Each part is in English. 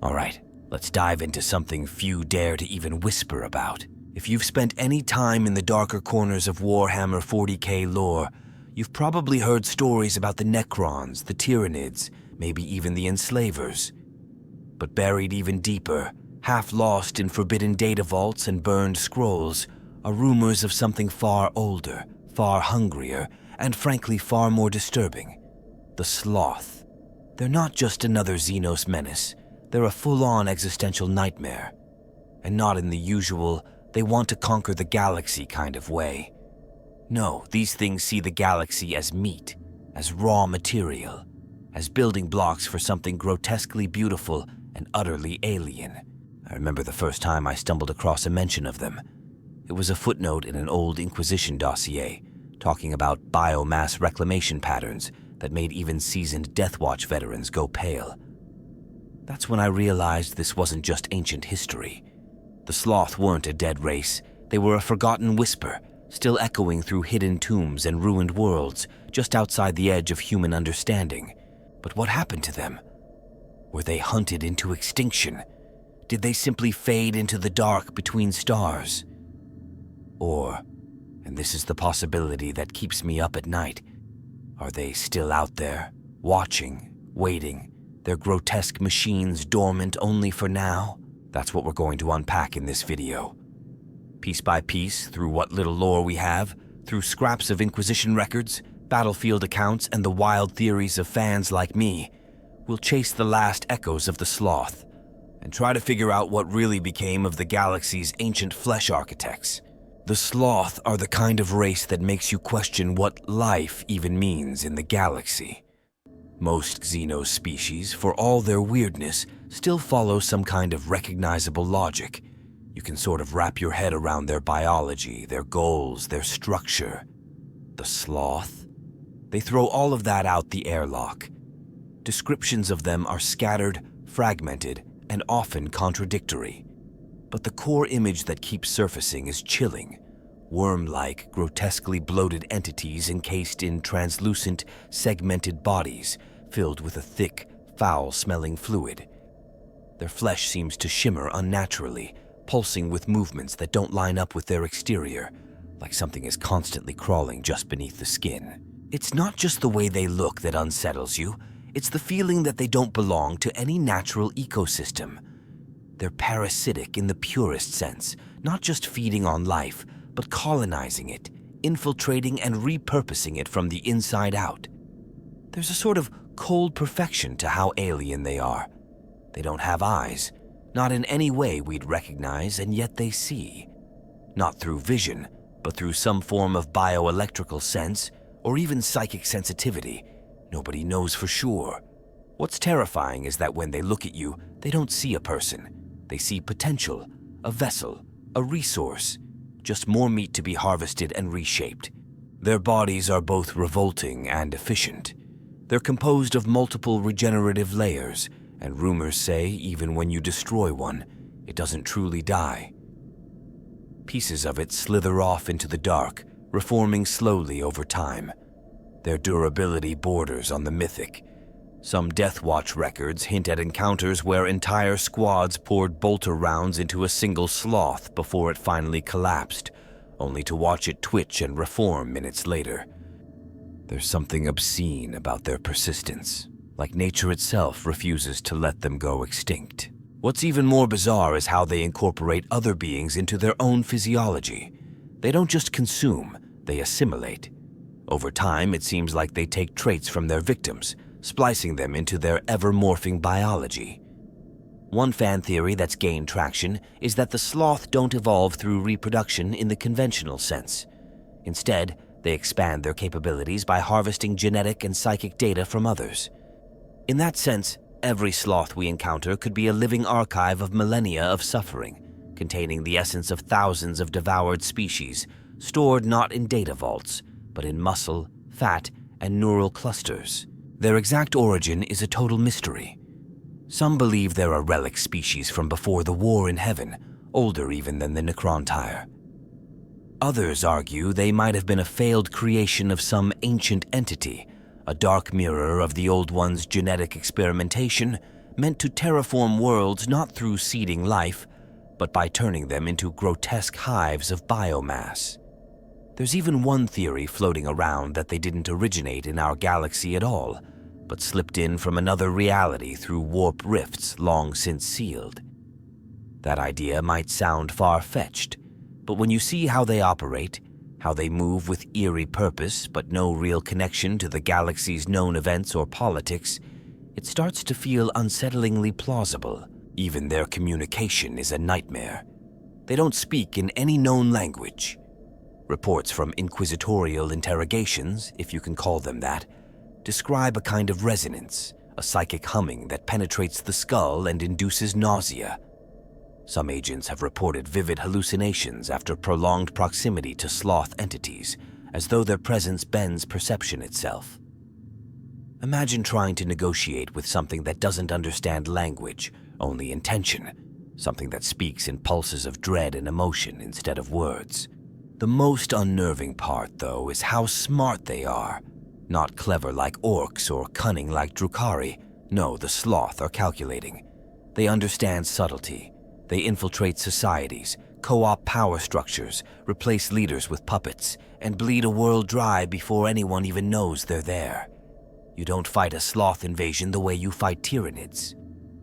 Alright, let's dive into something few dare to even whisper about. If you've spent any time in the darker corners of Warhammer 40k lore, you've probably heard stories about the Necrons, the Tyranids, maybe even the Enslavers. But buried even deeper, half lost in forbidden data vaults and burned scrolls, are rumors of something far older, far hungrier, and frankly far more disturbing. The Slaugth. They're not just another Xenos menace, they're a full-on existential nightmare. And not in the usual, they want to conquer the galaxy kind of way. No, these things see the galaxy as meat, as raw material, as building blocks for something grotesquely beautiful and utterly alien. I remember the first time I stumbled across a mention of them. It was a footnote in an old Inquisition dossier, talking about biomass reclamation patterns that made even seasoned Death Watch veterans go pale. That's when I realized this wasn't just ancient history. The Slaugth weren't a dead race, they were a forgotten whisper, still echoing through hidden tombs and ruined worlds, just outside the edge of human understanding. But what happened to them? Were they hunted into extinction? Did they simply fade into the dark between stars? Or, and this is the possibility that keeps me up at night, are they still out there, watching, waiting, their grotesque machines dormant only for now? That's what we're going to unpack in this video. Piece by piece, through what little lore we have, through scraps of Inquisition records, battlefield accounts, and the wild theories of fans like me, we'll chase the last echoes of the Slaugth and try to figure out what really became of the galaxy's ancient flesh architects. The Slaugth are the kind of race that makes you question what life even means in the galaxy. Most Xenos species, for all their weirdness, still follow some kind of recognizable logic. You can sort of wrap your head around their biology, their goals, their structure. The Slaugth? They throw all of that out the airlock. Descriptions of them are scattered, fragmented, and often contradictory. But the core image that keeps surfacing is chilling. Worm-like, grotesquely bloated entities encased in translucent, segmented bodies filled with a thick, foul-smelling fluid. Their flesh seems to shimmer unnaturally, pulsing with movements that don't line up with their exterior, like something is constantly crawling just beneath the skin. It's not just the way they look that unsettles you, it's the feeling that they don't belong to any natural ecosystem. They're parasitic in the purest sense, not just feeding on life, but colonizing it, infiltrating and repurposing it from the inside out. There's a sort of cold perfection to how alien they are. They don't have eyes, not in any way we'd recognize, and yet they see. Not through vision, but through some form of bioelectrical sense, or even psychic sensitivity. Nobody knows for sure. What's terrifying is that when they look at you, they don't see a person. They see potential, a vessel, a resource, just more meat to be harvested and reshaped. Their bodies are both revolting and efficient. They're composed of multiple regenerative layers, and rumors say even when you destroy one, it doesn't truly die. Pieces of it slither off into the dark, reforming slowly over time. Their durability borders on the mythic. Some Death Watch records hint at encounters where entire squads poured bolter rounds into a single Slaugth before it finally collapsed, only to watch it twitch and reform minutes later. There's something obscene about their persistence, like nature itself refuses to let them go extinct. What's even more bizarre is how they incorporate other beings into their own physiology. They don't just consume, they assimilate. Over time, it seems like they take traits from their victims, splicing them into their ever-morphing biology. One fan theory that's gained traction is that the Slaugth don't evolve through reproduction in the conventional sense. Instead, they expand their capabilities by harvesting genetic and psychic data from others. In that sense, every Slaugth we encounter could be a living archive of millennia of suffering, containing the essence of thousands of devoured species, stored not in data vaults, but in muscle, fat, and neural clusters. Their exact origin is a total mystery. Some believe they're a relic species from before the war in heaven, older even than the Necrontire. Others argue they might have been a failed creation of some ancient entity, a dark mirror of the Old One's genetic experimentation, meant to terraform worlds not through seeding life, but by turning them into grotesque hives of biomass. There's even one theory floating around that they didn't originate in our galaxy at all, but slipped in from another reality through warp rifts long since sealed. That idea might sound far-fetched, but when you see how they operate, how they move with eerie purpose but no real connection to the galaxy's known events or politics, it starts to feel unsettlingly plausible. Even their communication is a nightmare. They don't speak in any known language. Reports from inquisitorial interrogations, if you can call them that, describe a kind of resonance, a psychic humming that penetrates the skull and induces nausea. Some agents have reported vivid hallucinations after prolonged proximity to Slaugth entities, as though their presence bends perception itself. Imagine trying to negotiate with something that doesn't understand language, only intention, something that speaks in pulses of dread and emotion instead of words. The most unnerving part, though, is how smart they are. Not clever like orcs or cunning like Drukhari. No, the Slaugth are calculating. They understand subtlety. They infiltrate societies, co-opt power structures, replace leaders with puppets, and bleed a world dry before anyone even knows they're there. You don't fight a Slaugth invasion the way you fight Tyranids.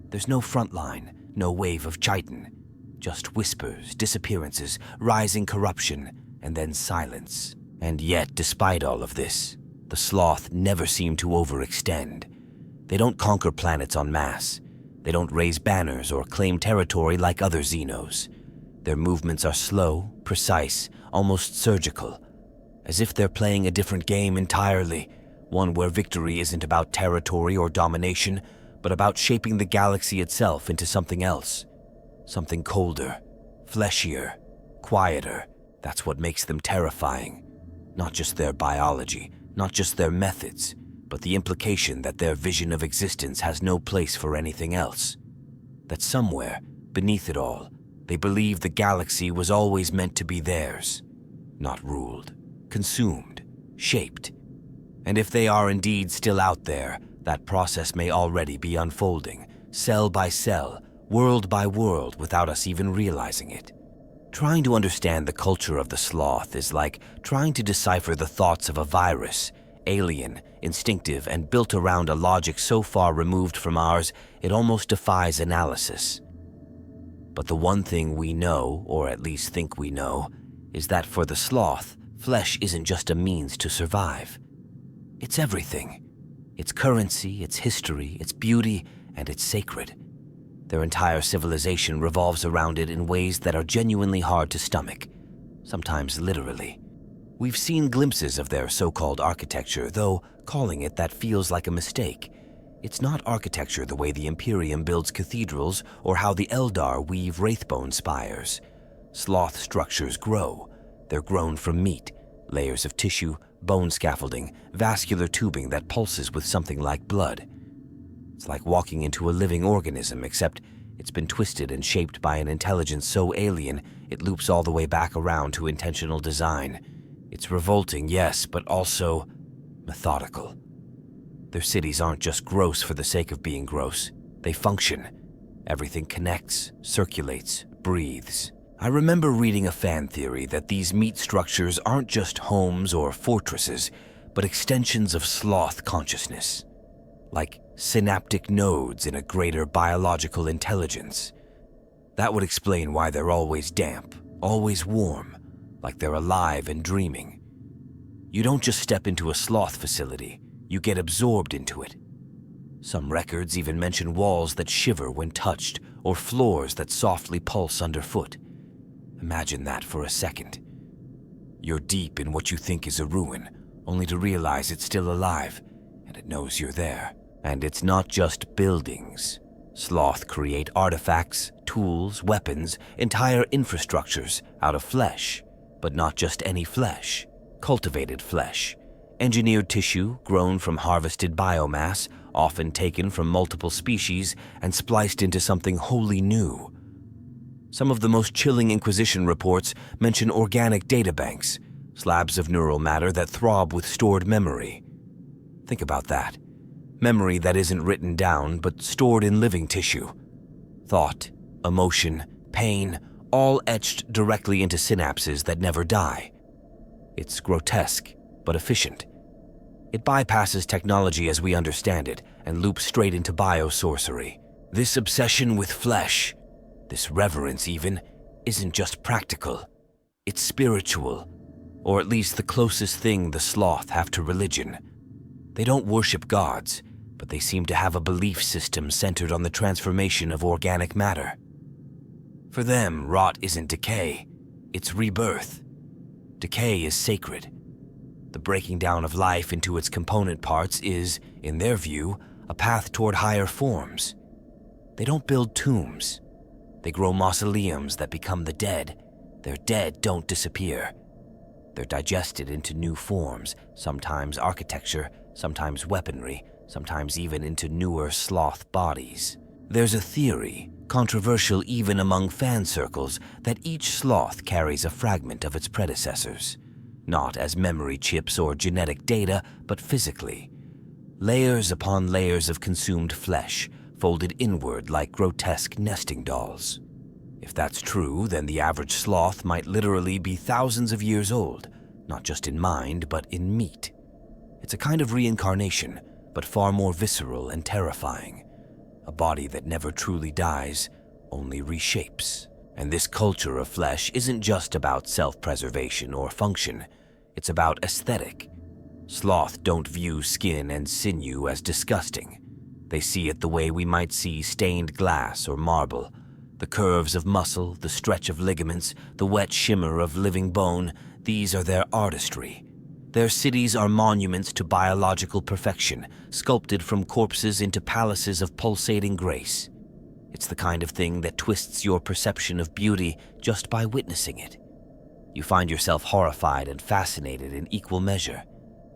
There's no front line, no wave of chitin. Just whispers, disappearances, rising corruption, and then silence. And yet, despite all of this, the Slaugth never seem to overextend. They don't conquer planets en masse. They don't raise banners or claim territory like other Xenos. Their movements are slow, precise, almost surgical, as if they're playing a different game entirely, one where victory isn't about territory or domination, but about shaping the galaxy itself into something else. Something colder, fleshier, quieter. That's what makes them terrifying. Not just their biology, not just their methods, but the implication that their vision of existence has no place for anything else. That somewhere, beneath it all, they believe the galaxy was always meant to be theirs. Not ruled, consumed, shaped. And if they are indeed still out there, that process may already be unfolding, cell by cell, world by world, without us even realizing it. Trying to understand the culture of the Slaugth is like trying to decipher the thoughts of a virus, alien, instinctive, and built around a logic so far removed from ours it almost defies analysis. But the one thing we know, or at least think we know, is that for the Slaugth, flesh isn't just a means to survive. It's everything. It's currency, it's history, it's beauty, and it's sacred. Their entire civilization revolves around it in ways that are genuinely hard to stomach, sometimes literally. We've seen glimpses of their so-called architecture, though calling it that feels like a mistake. It's not architecture the way the Imperium builds cathedrals or how the Eldar weave wraithbone spires. Slaugth structures grow. They're grown from meat, layers of tissue, bone scaffolding, vascular tubing that pulses with something like blood. It's like walking into a living organism, except it's been twisted and shaped by an intelligence so alien it loops all the way back around to intentional design. It's revolting, yes, but also methodical. Their cities aren't just gross for the sake of being gross. They function. Everything connects, circulates, breathes. I remember reading a fan theory that these meat structures aren't just homes or fortresses, but extensions of Slaugth consciousness. Like synaptic nodes in a greater biological intelligence. That would explain why they're always damp, always warm, like they're alive and dreaming. You don't just step into a Slaugth facility, you get absorbed into it. Some records even mention walls that shiver when touched, or floors that softly pulse underfoot. Imagine that for a second. You're deep in what you think is a ruin, only to realize it's still alive, and it knows you're there. And it's not just buildings. Slaugth create artifacts, tools, weapons, entire infrastructures out of flesh. But not just any flesh. Cultivated flesh. Engineered tissue grown from harvested biomass, often taken from multiple species and spliced into something wholly new. Some of the most chilling Inquisition reports mention organic databanks, slabs of neural matter that throb with stored memory. Think about that. Memory that isn't written down but stored in living tissue. Thought, emotion, pain, all etched directly into synapses that never die. It's grotesque, but efficient. It bypasses technology as we understand it and loops straight into biosorcery. This obsession with flesh, this reverence even, isn't just practical. It's spiritual, or at least the closest thing the Slaugth have to religion. They don't worship gods, but they seem to have a belief system centered on the transformation of organic matter. For them, rot isn't decay, it's rebirth. Decay is sacred. The breaking down of life into its component parts is, in their view, a path toward higher forms. They don't build tombs. They grow mausoleums that become the dead. Their dead don't disappear. They're digested into new forms, sometimes architecture, sometimes weaponry, sometimes even into newer Slaugth bodies. There's a theory, controversial even among fan circles, that each Slaugth carries a fragment of its predecessors. Not as memory chips or genetic data, but physically. Layers upon layers of consumed flesh, folded inward like grotesque nesting dolls. If that's true, then the average Slaugth might literally be thousands of years old, not just in mind, but in meat. It's a kind of reincarnation, but far more visceral and terrifying. A body that never truly dies, only reshapes. And this culture of flesh isn't just about self-preservation or function. It's about aesthetic. Slaugth don't view skin and sinew as disgusting. They see it the way we might see stained glass or marble. The curves of muscle, the stretch of ligaments, the wet shimmer of living bone, these are their artistry. Their cities are monuments to biological perfection, sculpted from corpses into palaces of pulsating grace. It's the kind of thing that twists your perception of beauty just by witnessing it. You find yourself horrified and fascinated in equal measure.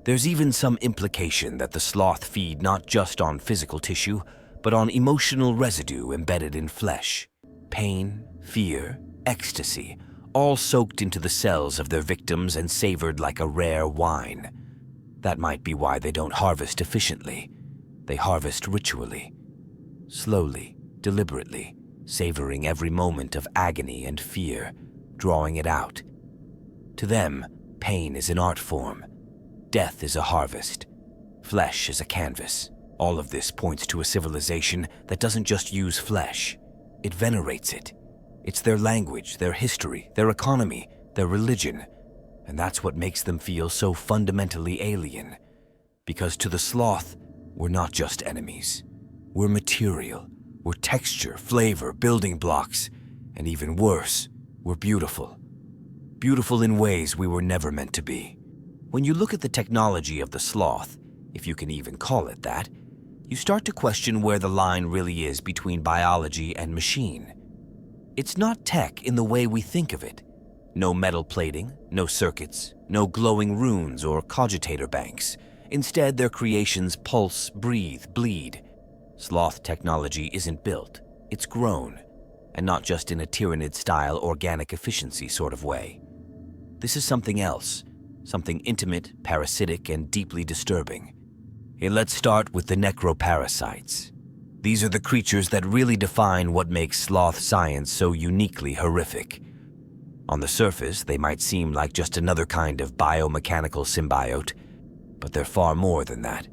There's even some implication that the Slaugth feed not just on physical tissue, but on emotional residue embedded in flesh. Pain, fear, ecstasy, all soaked into the cells of their victims and savored like a rare wine. That might be why they don't harvest efficiently. They harvest ritually, slowly, deliberately, savoring every moment of agony and fear, drawing it out. To them, pain is an art form. Death is a harvest. Flesh is a canvas. All of this points to a civilization that doesn't just use flesh. It venerates it. It's their language, their history, their economy, their religion. And that's what makes them feel so fundamentally alien. Because to the Slaugth, we're not just enemies. We're material. We're texture, flavor, building blocks. And even worse, we're beautiful. Beautiful in ways we were never meant to be. When you look at the technology of the Slaugth, if you can even call it that, you start to question where the line really is between biology and machine. It's not tech in the way we think of it. No metal plating, no circuits, no glowing runes or cogitator banks. Instead, their creations pulse, breathe, bleed. Slaugth technology isn't built, it's grown, and not just in a Tyranid-style organic efficiency sort of way. This is something else, something intimate, parasitic, and deeply disturbing. Hey, let's start with the necroparasites. These are the creatures that really define what makes Slaugth science so uniquely horrific. On the surface, they might seem like just another kind of biomechanical symbiote, but they're far more than that.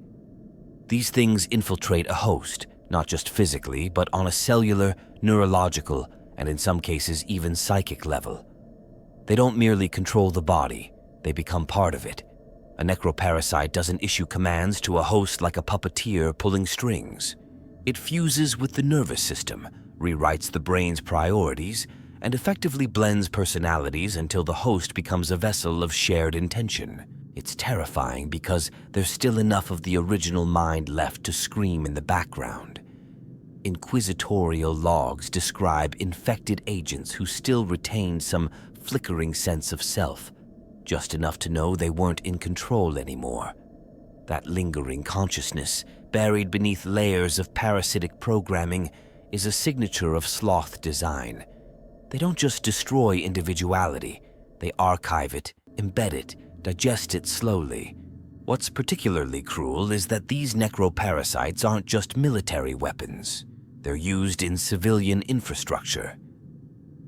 These things infiltrate a host, not just physically, but on a cellular, neurological, and in some cases even psychic level. They don't merely control the body, they become part of it. A necroparasite doesn't issue commands to a host like a puppeteer pulling strings. It fuses with the nervous system, rewrites the brain's priorities, and effectively blends personalities until the host becomes a vessel of shared intention. It's terrifying because there's still enough of the original mind left to scream in the background. Inquisitorial logs describe infected agents who still retain some flickering sense of self, just enough to know they weren't in control anymore. That lingering consciousness, buried beneath layers of parasitic programming, is a signature of Slaugth design. They don't just destroy individuality, they archive it, embed it, digest it slowly. What's particularly cruel is that these necroparasites aren't just military weapons. They're used in civilian infrastructure.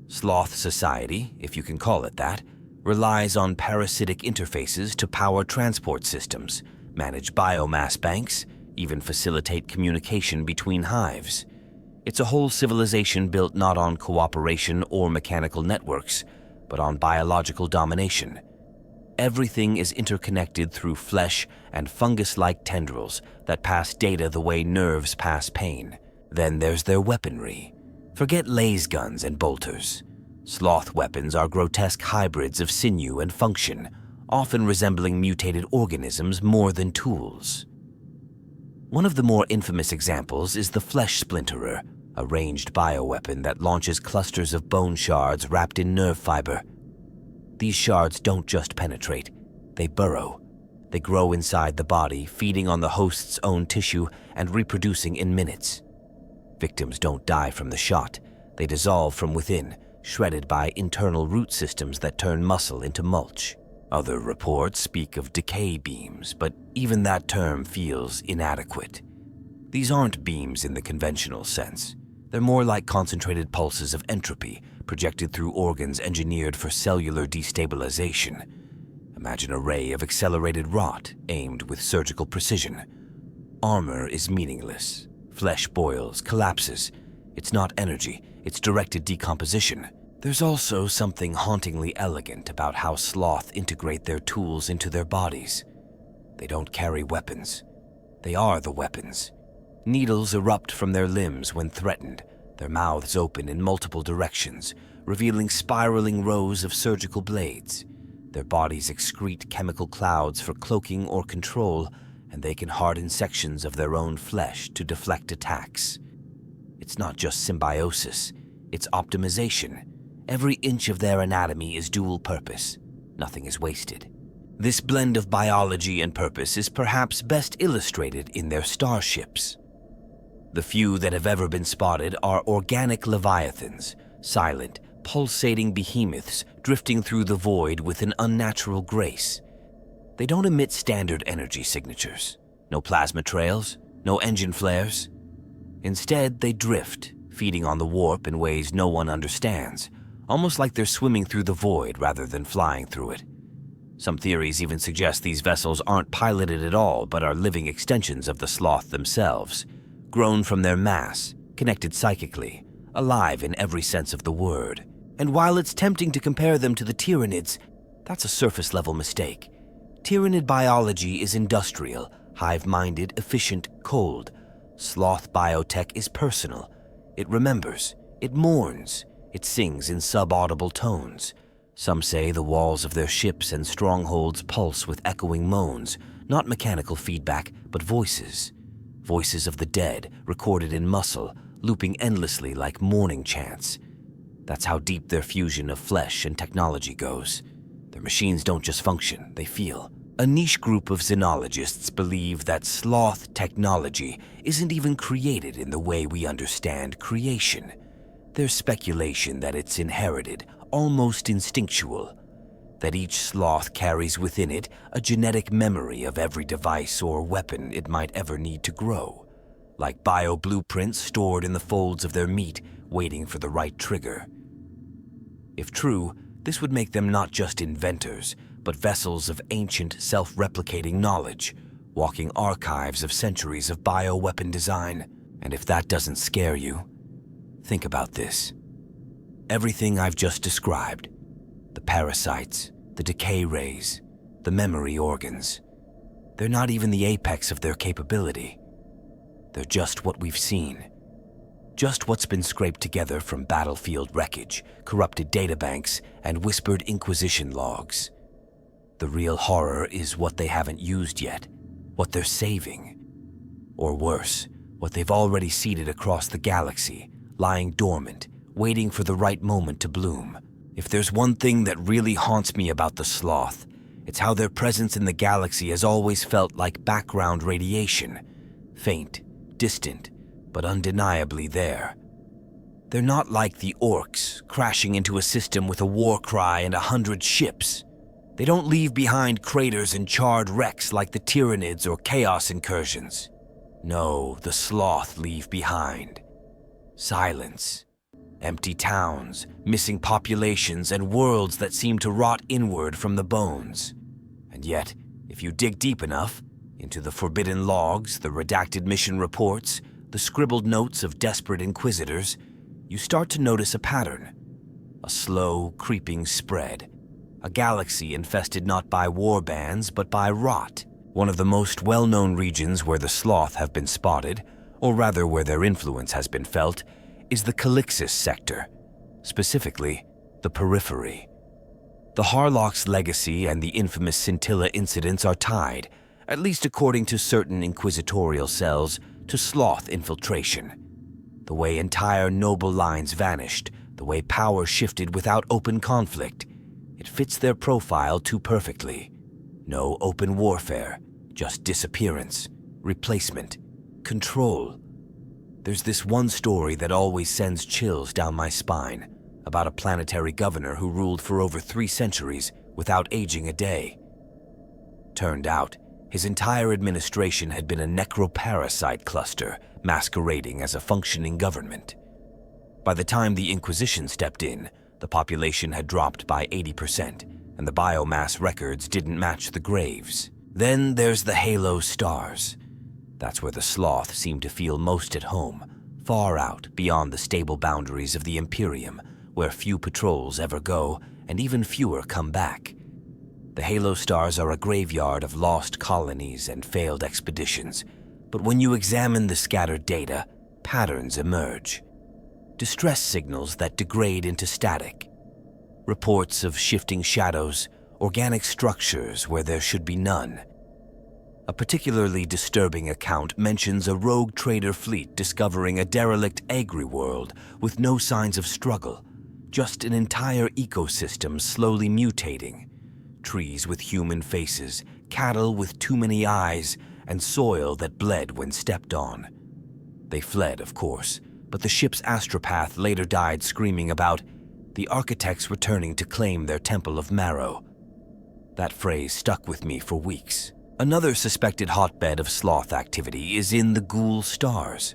Slaugth society, if you can call it that, relies on parasitic interfaces to power transport systems, manage biomass banks, even facilitate communication between hives. It's a whole civilization built not on cooperation or mechanical networks, but on biological domination. Everything is interconnected through flesh and fungus-like tendrils that pass data the way nerves pass pain. Then there's their weaponry. Forget laser guns and bolters. Slaugth weapons are grotesque hybrids of sinew and function, often resembling mutated organisms more than tools. One of the more infamous examples is the Flesh Splinterer, a ranged bioweapon that launches clusters of bone shards wrapped in nerve fiber. These shards don't just penetrate, they burrow. They grow inside the body, feeding on the host's own tissue and reproducing in minutes. Victims don't die from the shot, they dissolve from within, shredded by internal root systems that turn muscle into mulch. Other reports speak of decay beams, but even that term feels inadequate. These aren't beams in the conventional sense. They're more like concentrated pulses of entropy projected through organs engineered for cellular destabilization. Imagine a ray of accelerated rot aimed with surgical precision. Armor is meaningless. Flesh boils, collapses. It's not energy, it's directed decomposition. There's also something hauntingly elegant about how Slaugth integrate their tools into their bodies. They don't carry weapons. They are the weapons. Needles erupt from their limbs when threatened, their mouths open in multiple directions, revealing spiraling rows of surgical blades. Their bodies excrete chemical clouds for cloaking or control, and they can harden sections of their own flesh to deflect attacks. It's not just symbiosis, it's optimization. Every inch of their anatomy is dual purpose. Nothing is wasted. This blend of biology and purpose is perhaps best illustrated in their starships. The few that have ever been spotted are organic leviathans, silent, pulsating behemoths drifting through the void with an unnatural grace. They don't emit standard energy signatures. No plasma trails, no engine flares. Instead, they drift, feeding on the warp in ways no one understands, almost like they're swimming through the void rather than flying through it. Some theories even suggest these vessels aren't piloted at all, but are living extensions of the Slaugth themselves, grown from their mass, connected psychically, alive in every sense of the word. And while it's tempting to compare them to the Tyranids, that's a surface-level mistake. Tyranid biology is industrial, hive-minded, efficient, cold. Slaugth biotech is personal. It remembers, it mourns, it sings in sub-audible tones. Some say the walls of their ships and strongholds pulse with echoing moans, not mechanical feedback, but voices. Voices of the dead, recorded in muscle, looping endlessly like mourning chants. That's how deep their fusion of flesh and technology goes. Their machines don't just function, they feel. A niche group of xenologists believe that Slaugth technology isn't even created in the way we understand creation. There's speculation that it's inherited, almost instinctual, that each Slaugth carries within it a genetic memory of every device or weapon it might ever need to grow, like bio-blueprints stored in the folds of their meat, waiting for the right trigger. If true, this would make them not just inventors, but vessels of ancient, self-replicating knowledge, walking archives of centuries of bioweapon design. And if that doesn't scare you, think about this. Everything I've just described, the parasites, the decay rays, the memory organs, they're not even the apex of their capability. They're just what we've seen. Just what's been scraped together from battlefield wreckage, corrupted databanks, and whispered Inquisition logs. The real horror is what they haven't used yet, what they're saving. Or worse, what they've already seeded across the galaxy, lying dormant, waiting for the right moment to bloom. If there's one thing that really haunts me about the Slaugth, it's how their presence in the galaxy has always felt like background radiation. Faint, distant, but undeniably there. They're not like the orcs, crashing into a system with a war cry and 100 ships. They don't leave behind craters and charred wrecks like the Tyranids or Chaos incursions. No, the Slaugth leave behind silence, empty towns, missing populations, and worlds that seem to rot inward from the bones. And yet, if you dig deep enough, into the forbidden logs, the redacted mission reports, the scribbled notes of desperate inquisitors, you start to notice a pattern. A slow, creeping spread. A galaxy infested not by war bands, but by rot. One of the most well-known regions where the Slaugth have been spotted, or rather where their influence has been felt, is the Calixis sector, specifically the Periphery. The Harlock's legacy and the infamous Scintilla incidents are tied, at least according to certain inquisitorial cells, to Slaugth infiltration. The way entire noble lines vanished, the way power shifted without open conflict, it fits their profile too perfectly. No open warfare, just disappearance, replacement, control. There's this one story that always sends chills down my spine, about a planetary governor who ruled for over 3 centuries without aging a day. Turned out, his entire administration had been a necroparasite cluster masquerading as a functioning government. By the time the Inquisition stepped in, the population had dropped by 80%, and the biomass records didn't match the graves. Then there's the Halo stars. That's where the Slaugth seem to feel most at home, far out beyond the stable boundaries of the Imperium, where few patrols ever go and even fewer come back. The Halo stars are a graveyard of lost colonies and failed expeditions, but when you examine the scattered data, patterns emerge. Distress signals that degrade into static. Reports of shifting shadows, organic structures where there should be none. A particularly disturbing account mentions a rogue trader fleet discovering a derelict agri-world with no signs of struggle, just an entire ecosystem slowly mutating. Trees with human faces, cattle with too many eyes, and soil that bled when stepped on. They fled, of course, but the ship's astropath later died screaming about the architects returning to claim their Temple of Marrow. That phrase stuck with me for weeks. Another suspected hotbed of Slaugth activity is in the Ghoul stars.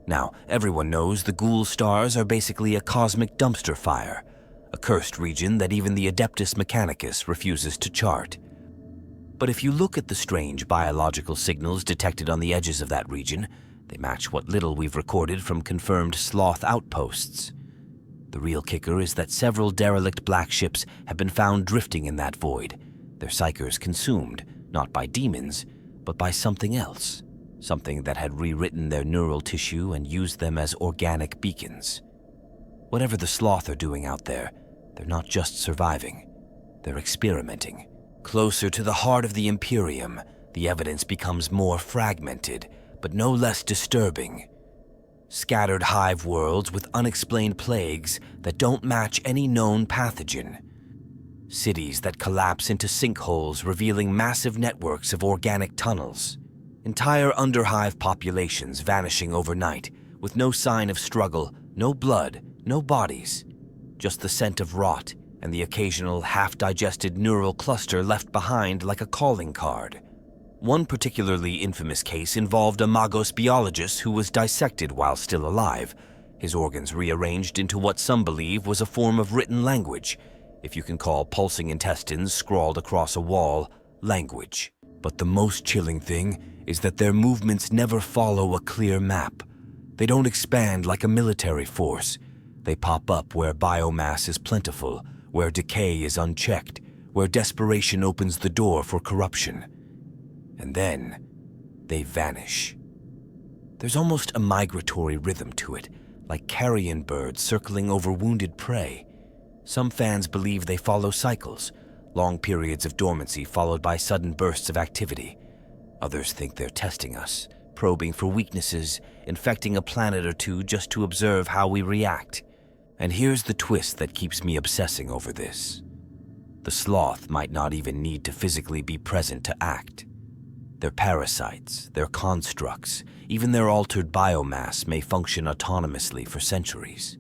Now, everyone knows the Ghoul stars are basically a cosmic dumpster fire, a cursed region that even the Adeptus Mechanicus refuses to chart. But if you look at the strange biological signals detected on the edges of that region, they match what little we've recorded from confirmed Slaugth outposts. The real kicker is that several derelict black ships have been found drifting in that void, their psychers consumed, not by demons, but by something else, something that had rewritten their neural tissue and used them as organic beacons. Whatever the Slaugth are doing out there, they're not just surviving, they're experimenting. Closer to the heart of the Imperium, the evidence becomes more fragmented, but no less disturbing. Scattered hive worlds with unexplained plagues that don't match any known pathogen. Cities that collapse into sinkholes revealing massive networks of organic tunnels. Entire underhive populations vanishing overnight with no sign of struggle, no blood, no bodies. Just the scent of rot and the occasional half-digested neural cluster left behind like a calling card. One particularly infamous case involved a Magos biologist who was dissected while still alive, his organs rearranged into what some believe was a form of written language, if you can call pulsing intestines scrawled across a wall language. But the most chilling thing is that their movements never follow a clear map. They don't expand like a military force. They pop up where biomass is plentiful, where decay is unchecked, where desperation opens the door for corruption. And then, they vanish. There's almost a migratory rhythm to it, like carrion birds circling over wounded prey. Some fans believe they follow cycles, long periods of dormancy followed by sudden bursts of activity. Others think they're testing us, probing for weaknesses, infecting a planet or two just to observe how we react. And here's the twist that keeps me obsessing over this. The Slaugth might not even need to physically be present to act. Their parasites, their constructs, even their altered biomass may function autonomously for centuries.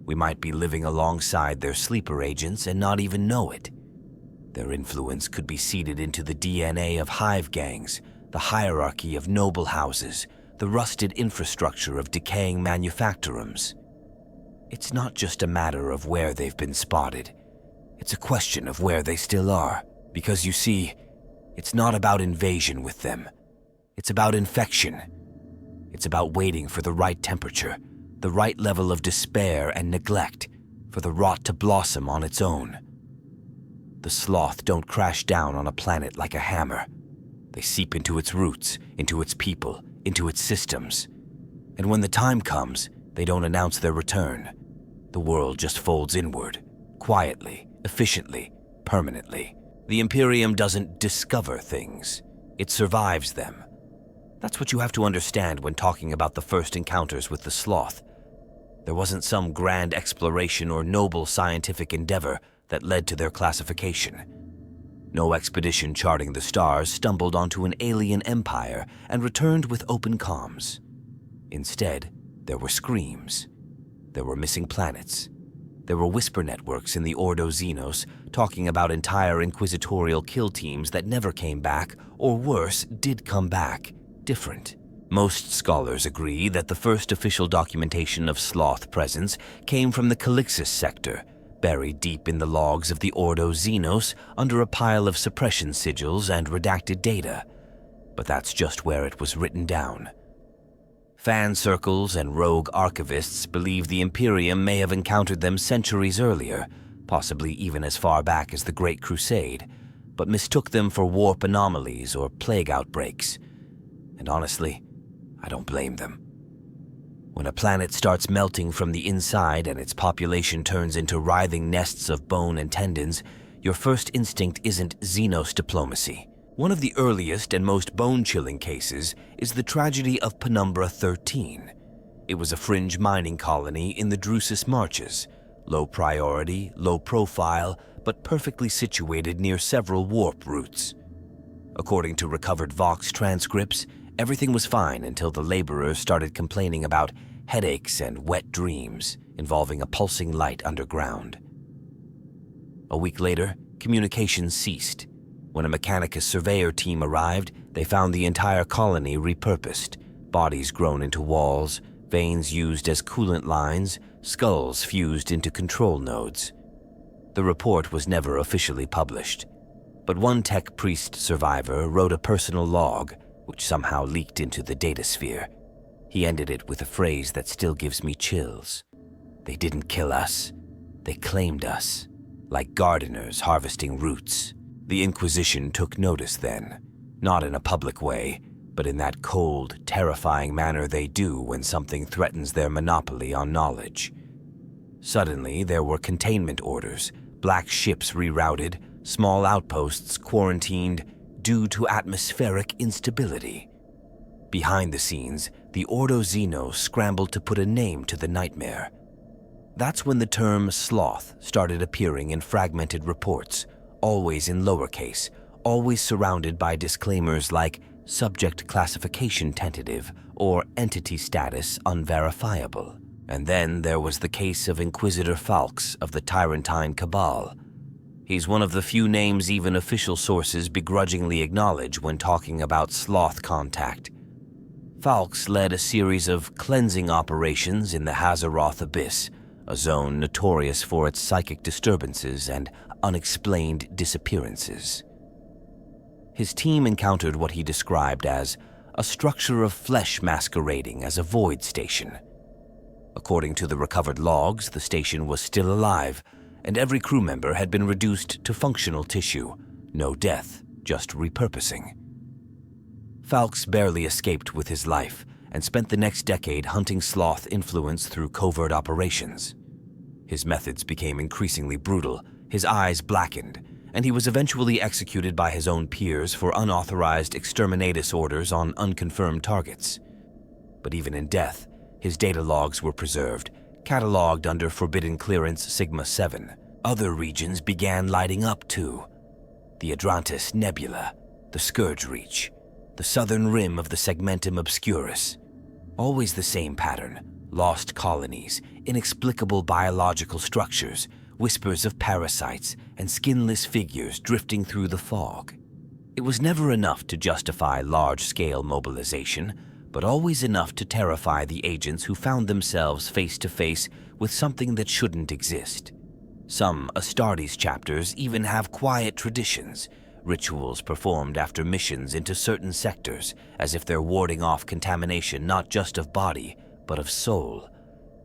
We might be living alongside their sleeper agents and not even know it. Their influence could be seeded into the DNA of hive gangs, the hierarchy of noble houses, the rusted infrastructure of decaying manufactorums. It's not just a matter of where they've been spotted. It's a question of where they still are. Because you see, it's not about invasion with them. It's about infection. It's about waiting for the right temperature, the right level of despair and neglect, for the rot to blossom on its own. The Slaugth don't crash down on a planet like a hammer. They seep into its roots, into its people, into its systems. And when the time comes, they don't announce their return. The world just folds inward, quietly, efficiently, permanently. The Imperium doesn't discover things. It survives them. That's what you have to understand when talking about the first encounters with the Slaugth. There wasn't some grand exploration or noble scientific endeavor that led to their classification. No expedition charting the stars stumbled onto an alien empire and returned with open comms. Instead, there were screams. There were missing planets. There were whisper networks in the Ordo Xenos talking about entire inquisitorial kill teams that never came back, or worse, did come back, different. Most scholars agree that the first official documentation of Slaugth presence came from the Calixis sector, buried deep in the logs of the Ordo Xenos under a pile of suppression sigils and redacted data. But that's just where it was written down. Fan circles and rogue archivists believe the Imperium may have encountered them centuries earlier, possibly even as far back as the Great Crusade, but mistook them for warp anomalies or plague outbreaks. And honestly, I don't blame them. When a planet starts melting from the inside and its population turns into writhing nests of bone and tendons, your first instinct isn't Xenos diplomacy. One of the earliest and most bone-chilling cases is the tragedy of Penumbra 13. It was a fringe mining colony in the Drusus Marches, low priority, low profile, but perfectly situated near several warp routes. According to recovered Vox transcripts, everything was fine until the laborers started complaining about headaches and wet dreams involving a pulsing light underground. A week later, communications ceased. When a Mechanicus surveyor team arrived, they found the entire colony repurposed, bodies grown into walls, veins used as coolant lines, skulls fused into control nodes. The report was never officially published, but one tech priest survivor wrote a personal log, which somehow leaked into the datasphere. He ended it with a phrase that still gives me chills. They didn't kill us. They claimed us, like gardeners harvesting roots. The Inquisition took notice then, not in a public way, but in that cold, terrifying manner they do when something threatens their monopoly on knowledge. Suddenly, there were containment orders, black ships rerouted, small outposts quarantined due to atmospheric instability. Behind the scenes, the Ordo Xenos scrambled to put a name to the nightmare. That's when the term Slaugth started appearing in fragmented reports, always in lowercase, always surrounded by disclaimers like subject classification tentative or entity status unverifiable. And then there was the case of Inquisitor Falx of the Tyrantine Cabal. He's one of the few names even official sources begrudgingly acknowledge when talking about Slaugth contact. Falx led a series of cleansing operations in the Hazaroth Abyss, a zone notorious for its psychic disturbances and unexplained disappearances. His team encountered what he described as a structure of flesh masquerading as a void station. According to the recovered logs, the station was still alive, and every crew member had been reduced to functional tissue. No death, just repurposing. Falx barely escaped with his life and spent the next decade hunting Slaugth influence through covert operations. His methods became increasingly brutal, his eyes blackened, and he was eventually executed by his own peers for unauthorized exterminatus orders on unconfirmed targets. But even in death, his data logs were preserved, cataloged under Forbidden Clearance Sigma-7. Other regions began lighting up too. The Adrantis Nebula, the Scourge Reach, the southern rim of the Segmentum Obscurus. Always the same pattern: lost colonies, inexplicable biological structures, whispers of parasites, and skinless figures drifting through the fog. It was never enough to justify large-scale mobilization, but always enough to terrify the agents who found themselves face to face with something that shouldn't exist. Some Astartes chapters even have quiet traditions, rituals performed after missions into certain sectors, as if they're warding off contamination not just of body, but of soul.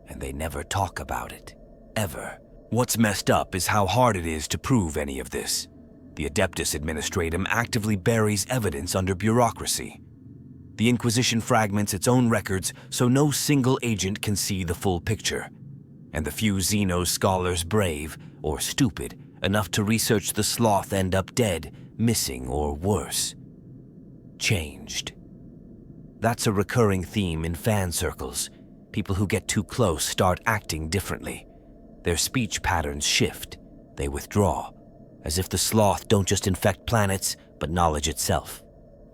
And they never talk about it. Ever. What's messed up is how hard it is to prove any of this. The Adeptus Administratum actively buries evidence under bureaucracy. The Inquisition fragments its own records so no single agent can see the full picture. And the few Xenos scholars brave, or stupid, enough to research the Slaugth end up dead, missing, or worse. Changed. That's a recurring theme in fan circles. People who get too close start acting differently. Their speech patterns shift. They withdraw, as if the Slaugth don't just infect planets, but knowledge itself.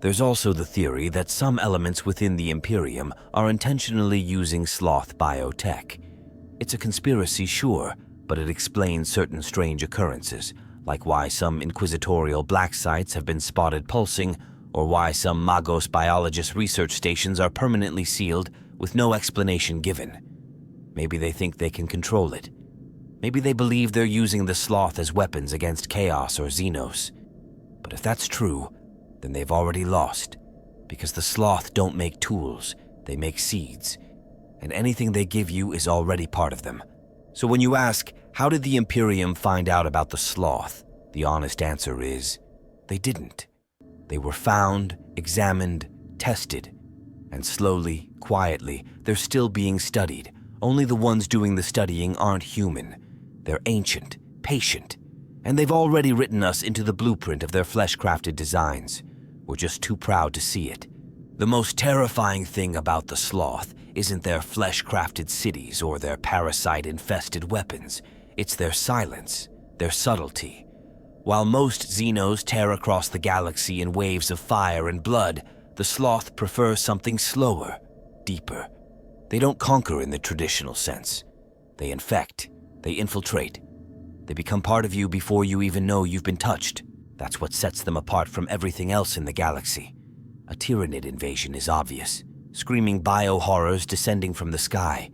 There's also the theory that some elements within the Imperium are intentionally using Slaugth biotech. It's a conspiracy, sure, but it explains certain strange occurrences, like why some inquisitorial black sites have been spotted pulsing, or why some Magos biologist research stations are permanently sealed with no explanation given. Maybe they think they can control it. Maybe they believe they're using the Slaugth as weapons against Chaos or Xenos. But if that's true, then they've already lost, because the Slaugth don't make tools, they make seeds, and anything they give you is already part of them. So when you ask, how did the Imperium find out about the Slaugth? The honest answer is, they didn't. They were found, examined, tested, and slowly, quietly, they're still being studied. Only the ones doing the studying aren't human. They're ancient, patient, and they've already written us into the blueprint of their flesh-crafted designs. We're just too proud to see it. The most terrifying thing about the Slaugth isn't their flesh-crafted cities or their parasite-infested weapons. It's their silence, their subtlety. While most Xenos tear across the galaxy in waves of fire and blood, the Slaugth prefer something slower, deeper. They don't conquer in the traditional sense. They infect, they infiltrate. They become part of you before you even know you've been touched. That's what sets them apart from everything else in the galaxy. A Tyranid invasion is obvious. Screaming bio-horrors descending from the sky.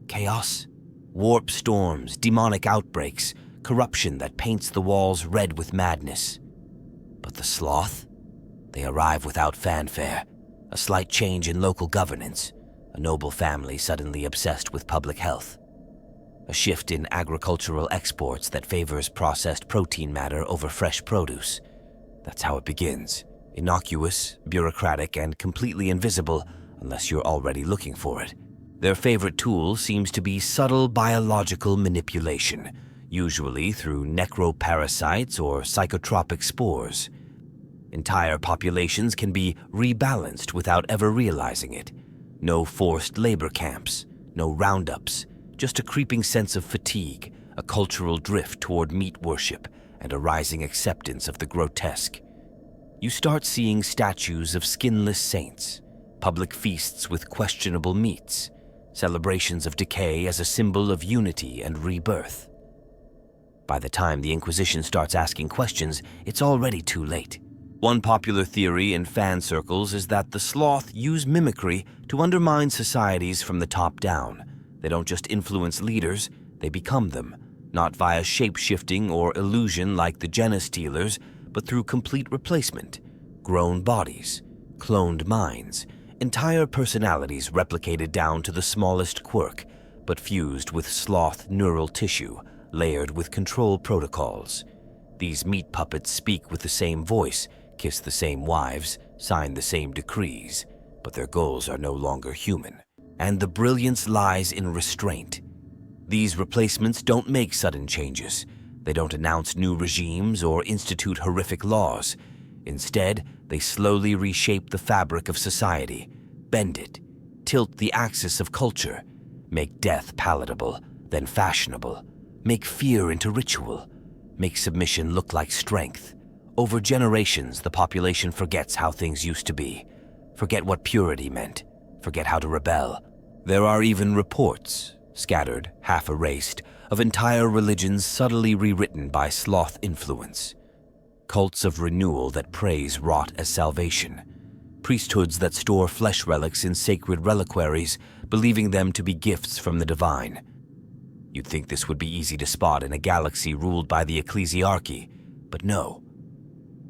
Chaos, warp storms, demonic outbreaks, corruption that paints the walls red with madness. But the Slaugth? They arrive without fanfare. A slight change in local governance. A noble family suddenly obsessed with public health. A shift in agricultural exports that favors processed protein matter over fresh produce. That's how it begins. Innocuous, bureaucratic, and completely invisible unless you're already looking for it. Their favorite tool seems to be subtle biological manipulation, usually through necroparasites or psychotropic spores. Entire populations can be rebalanced without ever realizing it. No forced labor camps, no roundups, just a creeping sense of fatigue, a cultural drift toward meat worship, and a rising acceptance of the grotesque. You start seeing statues of skinless saints, public feasts with questionable meats, celebrations of decay as a symbol of unity and rebirth. By the time the Inquisition starts asking questions, it's already too late. One popular theory in fan circles is that the Slaugth use mimicry to undermine societies from the top down. They don't just influence leaders, they become them, not via shape-shifting or illusion like the Genostealers, but through complete replacement. Grown bodies, cloned minds, entire personalities replicated down to the smallest quirk, but fused with Slaugth neural tissue, layered with control protocols. These meat puppets speak with the same voice, kiss the same wives, sign the same decrees, but their goals are no longer human. And the brilliance lies in restraint. These replacements don't make sudden changes. They don't announce new regimes or institute horrific laws. Instead, they slowly reshape the fabric of society, bend it, tilt the axis of culture, make death palatable, then fashionable, make fear into ritual, make submission look like strength. Over generations, the population forgets how things used to be, forget what purity meant, forget how to rebel. There are even reports, scattered, half erased, of entire religions subtly rewritten by Slaugth influence, cults of renewal that praise rot as salvation, priesthoods that store flesh relics in sacred reliquaries, believing them to be gifts from the divine. You'd think this would be easy to spot in a galaxy ruled by the ecclesiarchy, but no.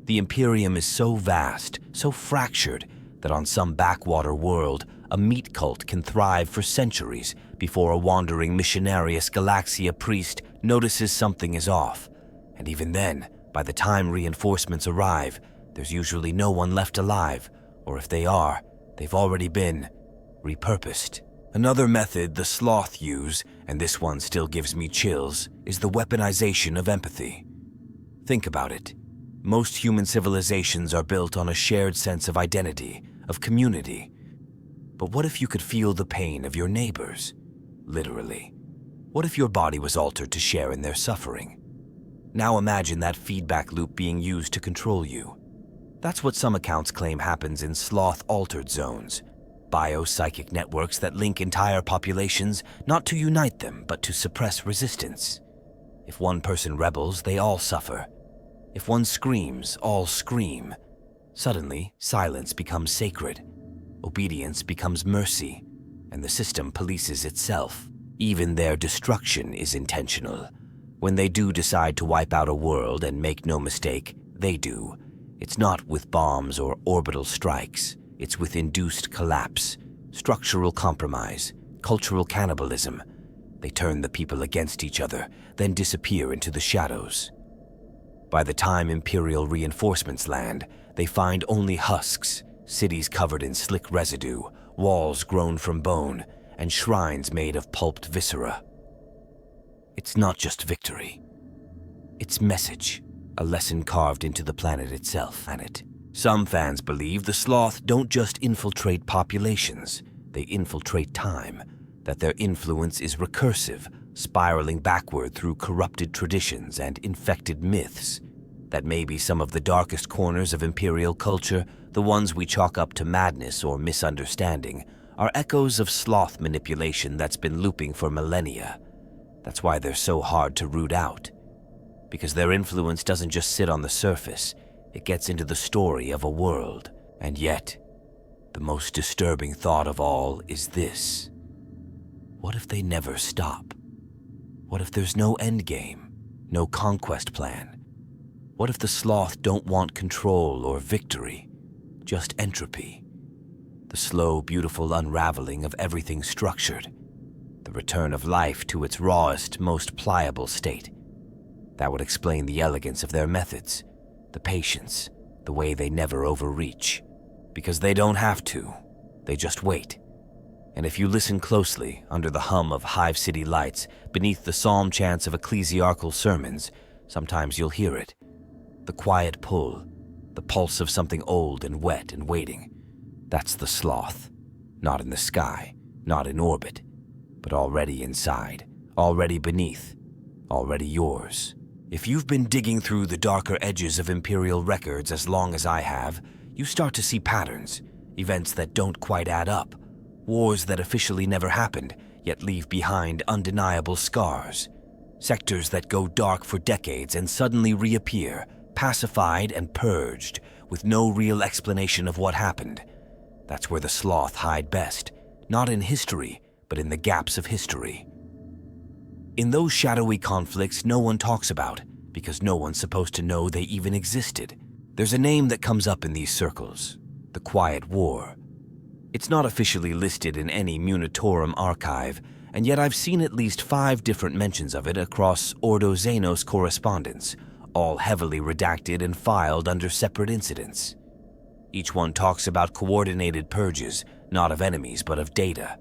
The Imperium is so vast, so fractured, that on some backwater world, a meat cult can thrive for centuries before a wandering missionarius Galaxia priest notices something is off. And even then, by the time reinforcements arrive, there's usually no one left alive, or if they are, they've already been repurposed. Another method the Slaugth use, and this one still gives me chills, is the weaponization of empathy. Think about it. Most human civilizations are built on a shared sense of identity, of community. But what if you could feel the pain of your neighbors? Literally. What if your body was altered to share in their suffering? Now imagine that feedback loop being used to control you. That's what some accounts claim happens in Slaugth-altered zones, biopsychic networks that link entire populations not to unite them but to suppress resistance. If one person rebels, they all suffer. If one screams, all scream. Suddenly, silence becomes sacred. Obedience becomes mercy, and the system polices itself. Even their destruction is intentional. When they do decide to wipe out a world, and make no mistake, they do, it's not with bombs or orbital strikes. It's with induced collapse, structural compromise, cultural cannibalism. They turn the people against each other, then disappear into the shadows. By the time Imperial reinforcements land, they find only husks, cities covered in slick residue, walls grown from bone, and shrines made of pulped viscera. It's not just victory. It's message, a lesson carved into the planet itself. Some fans believe the Slaugth don't just infiltrate populations, they infiltrate time, that their influence is recursive, spiraling backward through corrupted traditions and infected myths, that maybe some of the darkest corners of Imperial culture, the ones we chalk up to madness or misunderstanding, are echoes of Slaugth manipulation that's been looping for millennia. That's why they're so hard to root out. Because their influence doesn't just sit on the surface, it gets into the story of a world. And yet, the most disturbing thought of all is this. What if they never stop? What if there's no endgame, no conquest plan? What if the Slaugth don't want control or victory, just entropy? The slow, beautiful unraveling of everything structured. The return of life to its rawest, most pliable state. That would explain the elegance of their methods, the patience, the way they never overreach. Because they don't have to, they just wait. And if you listen closely, under the hum of Hive City lights, beneath the psalm chants of ecclesiarchal sermons, sometimes you'll hear it. The quiet pull, the pulse of something old and wet and waiting. That's the Slaugth. Not in the sky, not in orbit, but already inside, already beneath, already yours. If you've been digging through the darker edges of Imperial records as long as I have, you start to see patterns, events that don't quite add up, wars that officially never happened, yet leave behind undeniable scars, sectors that go dark for decades and suddenly reappear, pacified and purged, with no real explanation of what happened. That's where the Slaugth hide best, not in history, but in the gaps of history. In those shadowy conflicts no one talks about, because no one's supposed to know they even existed. There's a name that comes up in these circles, the Quiet War. It's not officially listed in any Munitorum archive, and yet I've seen at least 5 different mentions of it across Ordo Xenos correspondence, all heavily redacted and filed under separate incidents. Each one talks about coordinated purges, not of enemies but of data.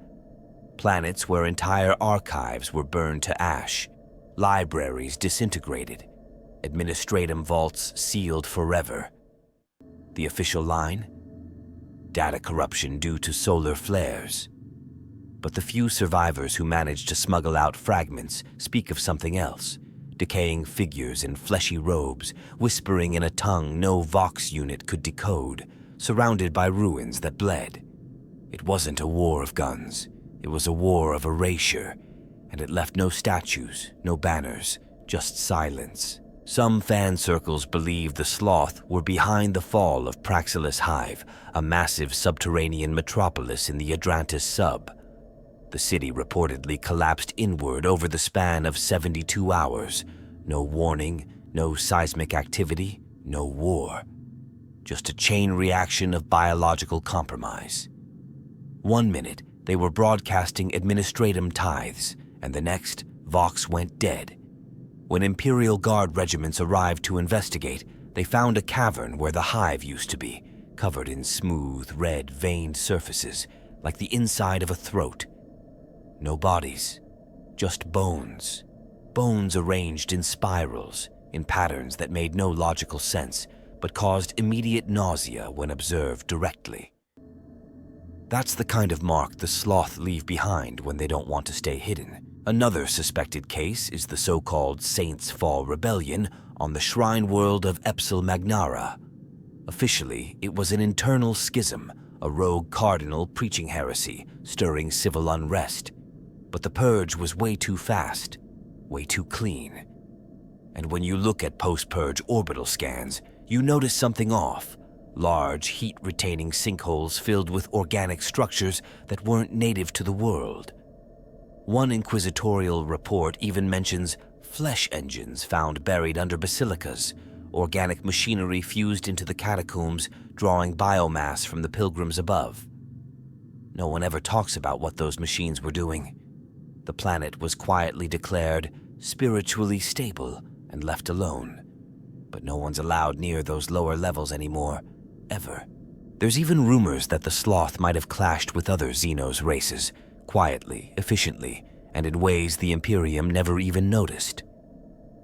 Planets where entire archives were burned to ash, libraries disintegrated, administratum vaults sealed forever. The official line? Data corruption due to solar flares. But the few survivors who managed to smuggle out fragments speak of something else. Decaying figures in fleshy robes, whispering in a tongue no Vox unit could decode, surrounded by ruins that bled. It wasn't a war of guns. It was a war of erasure, and it left no statues, no banners, just silence. Some fan circles believe the Slaugth were behind the fall of Praxilus Hive, a massive subterranean metropolis in the Adrantis sub. The city reportedly collapsed inward over the span of 72 hours. No warning, no seismic activity, no war. Just a chain reaction of biological compromise. 1 minute, they were broadcasting administratum tithes, and the next, Vox went dead. When Imperial Guard regiments arrived to investigate, they found a cavern where the hive used to be, covered in smooth, red, veined surfaces, like the inside of a throat. No bodies, just bones. Bones arranged in spirals, in patterns that made no logical sense, but caused immediate nausea when observed directly. That's the kind of mark the Slaugth leave behind when they don't want to stay hidden. Another suspected case is the so-called Saints' Fall Rebellion on the shrine world of Epsil Magnara. Officially, it was an internal schism, a rogue cardinal preaching heresy, stirring civil unrest. But the purge was way too fast, way too clean. And when you look at post-purge orbital scans, you notice something off. Large, heat-retaining sinkholes filled with organic structures that weren't native to the world. One inquisitorial report even mentions flesh engines found buried under basilicas, organic machinery fused into the catacombs, drawing biomass from the pilgrims above. No one ever talks about what those machines were doing. The planet was quietly declared spiritually stable and left alone. But no one's allowed near those lower levels anymore, ever. There's even rumors that the Slaugth might have clashed with other Xenos races, quietly, efficiently, and in ways the Imperium never even noticed.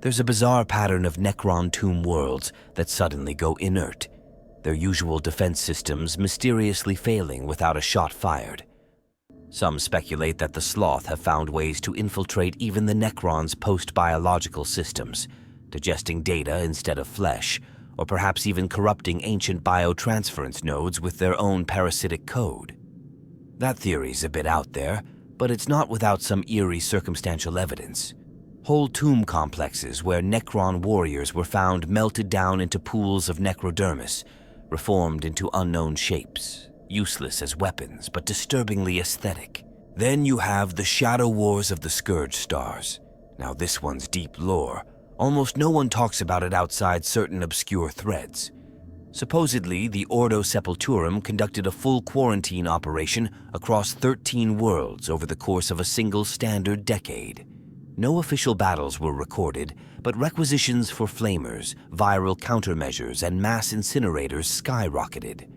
There's a bizarre pattern of Necron tomb worlds that suddenly go inert, their usual defense systems mysteriously failing without a shot fired. Some speculate that the Slaugth have found ways to infiltrate even the Necron's post-biological systems, digesting data instead of flesh, or perhaps even corrupting ancient biotransference nodes with their own parasitic code. That theory's a bit out there, but it's not without some eerie circumstantial evidence. Whole tomb complexes where Necron warriors were found melted down into pools of necrodermis, reformed into unknown shapes, useless as weapons but disturbingly aesthetic. Then you have the Shadow Wars of the Scourge Stars. Now this one's deep lore. Almost no one talks about it outside certain obscure threads. Supposedly, the Ordo Sepulturum conducted a full quarantine operation across 13 worlds over the course of a single standard decade. No official battles were recorded, but requisitions for flamers, viral countermeasures, and mass incinerators skyrocketed.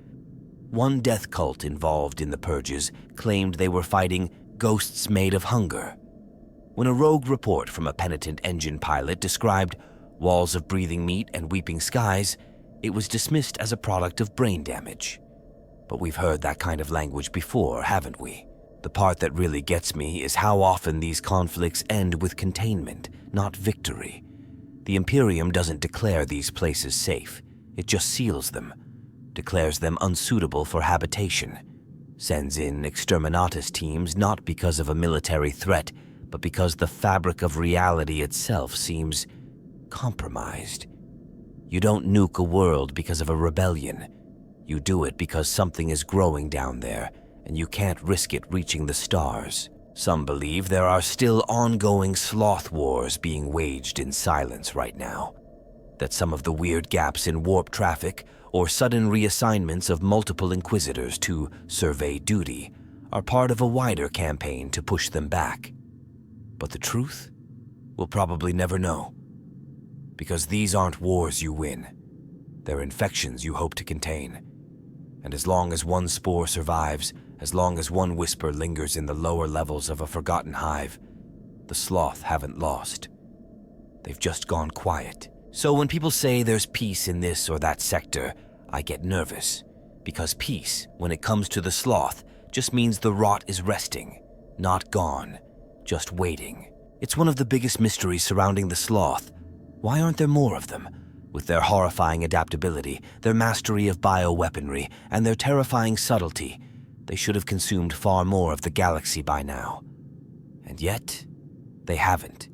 One death cult involved in the purges claimed they were fighting ghosts made of hunger. When a rogue report from a penitent engine pilot described walls of breathing meat and weeping skies, it was dismissed as a product of brain damage. But we've heard that kind of language before, haven't we? The part that really gets me is how often these conflicts end with containment, not victory. The Imperium doesn't declare these places safe. It just seals them, declares them unsuitable for habitation, sends in exterminatus teams not because of a military threat, but because the fabric of reality itself seems compromised. You don't nuke a world because of a rebellion. You do it because something is growing down there, and you can't risk it reaching the stars. Some believe there are still ongoing Slaugth wars being waged in silence right now. That some of the weird gaps in warp traffic or sudden reassignments of multiple Inquisitors to survey duty are part of a wider campaign to push them back. But the truth? We'll probably never know. Because these aren't wars you win. They're infections you hope to contain. And as long as one spore survives, as long as one whisper lingers in the lower levels of a forgotten hive, the Slaugth haven't lost. They've just gone quiet. So when people say there's peace in this or that sector, I get nervous. Because peace, when it comes to the Slaugth, just means the rot is resting, not gone, just waiting. It's one of the biggest mysteries surrounding the Slaugth. Why aren't there more of them? With their horrifying adaptability, their mastery of bioweaponry, and their terrifying subtlety, they should have consumed far more of the galaxy by now. And yet, They haven't.